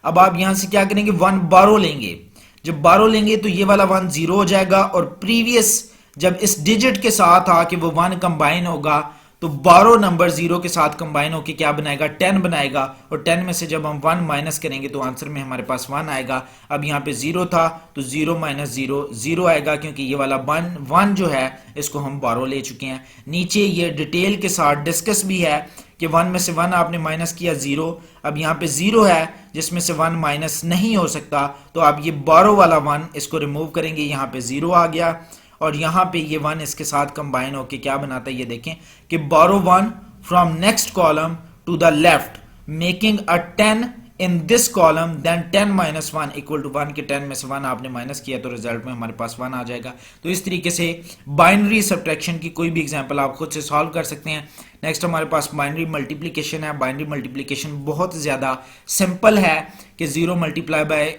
अब आप यहां से क्या करेंगे, 1 बारो लेंगे। जब बारो लेंगे तो ये वाला 1 0 हो जाएगा और प्रीवियस जब इस डिजिट के साथ आके वो 1 कंबाइन होगा तो बारो नंबर 0 के साथ कंबाइन होके क्या बनाएगा, 10 बनाएगा। और 10 में से जब हम 1 माइनस करेंगे तो आंसर में हमारे पास 1 आएगा। अब यहाँ पे 0 था तो 0 - 0 0 आएगा, क्योंकि ये वाला 1 जो है इसको हम बारो ले चुके हैं। नीचे ये डिटेल के साथ डिस्कस भी है कि 1 में से 1 आपने माइनस किया 0। अब यहाँ पे 0 है जिसमें से 1 माइनस नहीं हो सकता, तो आप ये बारो वाला 1 इसको रिमूव करेंगे, यहाँ पे 0 आ गया। और यहां पे ये 1 इसके साथ कंबाइन होके क्या बनाता है, ये देखें कि borrow 1 from next column to the left making a 10 in this column, then 10 - 1 = 1, के 10 में से 1 आपने माइनस किया तो रिजल्ट में हमारे पास 1 आ जाएगा। तो इस तरीके से बाइनरी सब्ट्रैक्शन की कोई भी एग्जांपल आप खुद से सॉल्व कर सकते हैं। नेक्स्ट हमारे पास बाइनरी मल्टीप्लिकेशन है। बाइनरी मल्टीप्लिकेशन बहुत ज्यादा सिंपल है कि 0 ×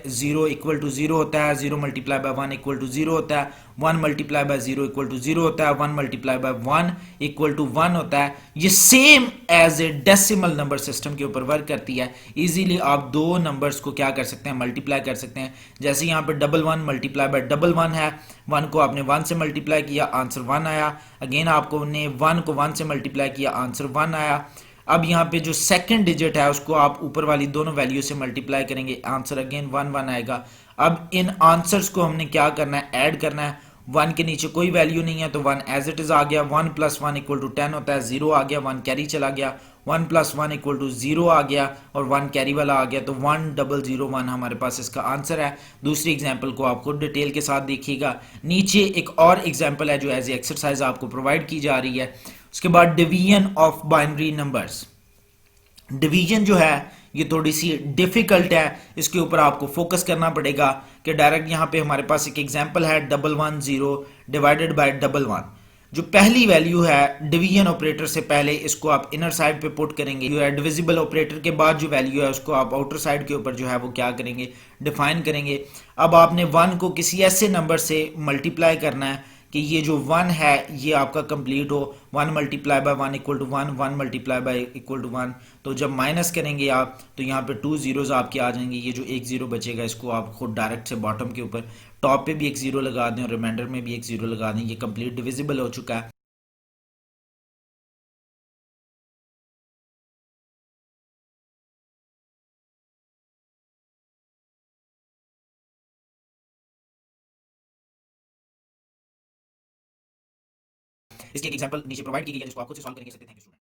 0 = 0 होता है, 0 × 1 = 0 होता है, 1 × 0 = 0 होता है, 1 × 1 = 1 होता है। ये same as a decimal number system के ऊपर वर्क करती है। इजीली आप दो नंबर्स को क्या कर सकते हैं, मल्टीप्लाई कर सकते हैं। जैसे यहाँ पे 1 1 × 1 1 है, 1 को आपने 1 से मल्टीप्लाई किया, आंसर 1 आया। अगेन आपको ने 1 को 1 से मल्टीप्लाई किया, आंसर 1 आया। अब यहाँ पे जो सेकंड डिजिट है उसको आप ऊपर वाली दोनों वैल्यू से मल्टीप्लाई करेंगे, आंसर अगेन 1 1 आएगा। अब इन आंसर्स को हमने क्या करना है, ऐड करना है। 1 के नीचे कोई वैल्यू नहीं है तो 1 एज इट इज आ गया। 1 + 1 = 10 होता है, 0 आ गया, 1 कैरी चला गया। 1 + 1 = 0 आ गया और 1 कैरी वाला आ गया, तो 1 0 0 1 हमारे पास इसका आंसर है। दूसरी एग्जांपल को आप खुद डिटेल के साथ देखिएगा। नीचे एक और एग्जांपल है जो एज एक्सरसाइज आपको प्रोवाइड की जा रही है। उसके बाद division of binary numbers. Division जो है ये थोड़ी सी डिफिकल्ट है, इसके ऊपर आपको फोकस करना पड़ेगा कि डायरेक्ट यहाँ पे हमारे पास एक एग्जांपल है 1 1 0 डिवाइडेड बाय 1 1। जो पहली वैल्यू है डिवीजन ऑपरेटर से पहले इसको आप इनर साइड पे पुट करेंगे, जो है डिविजिबल ऑपरेटर के बाद जो वैल्यू है उसको आप आउटर साइड के ऊपर जो है वो क्या करेंगे, डिफाइन करेंगे। अब आपने 1 को किसी ऐसे नंबर से मल्टीप्लाई करना है कि ये जो 1 है ये आपका कंप्लीट हो। 1 × 1 = 1, 1 × 1 तो जब माइनस करेंगे आप तो यहाँ पे 2 zeros आपके आ जाएंगे। ये जो एक 0 बचेगा इसको आप खुद डायरेक्ट से बॉटम के ऊपर टॉप पे भी एक 0 लगा दें और रिमाइंडर में भी एक 0 लगा दें। ये कंप्लीट डिविजिबल हो चुका है। इसकी एक एग्जांपल नीचे प्रोवाइड की गई है जिसको आप खुद से सॉल्व करेंगे। Thank you student.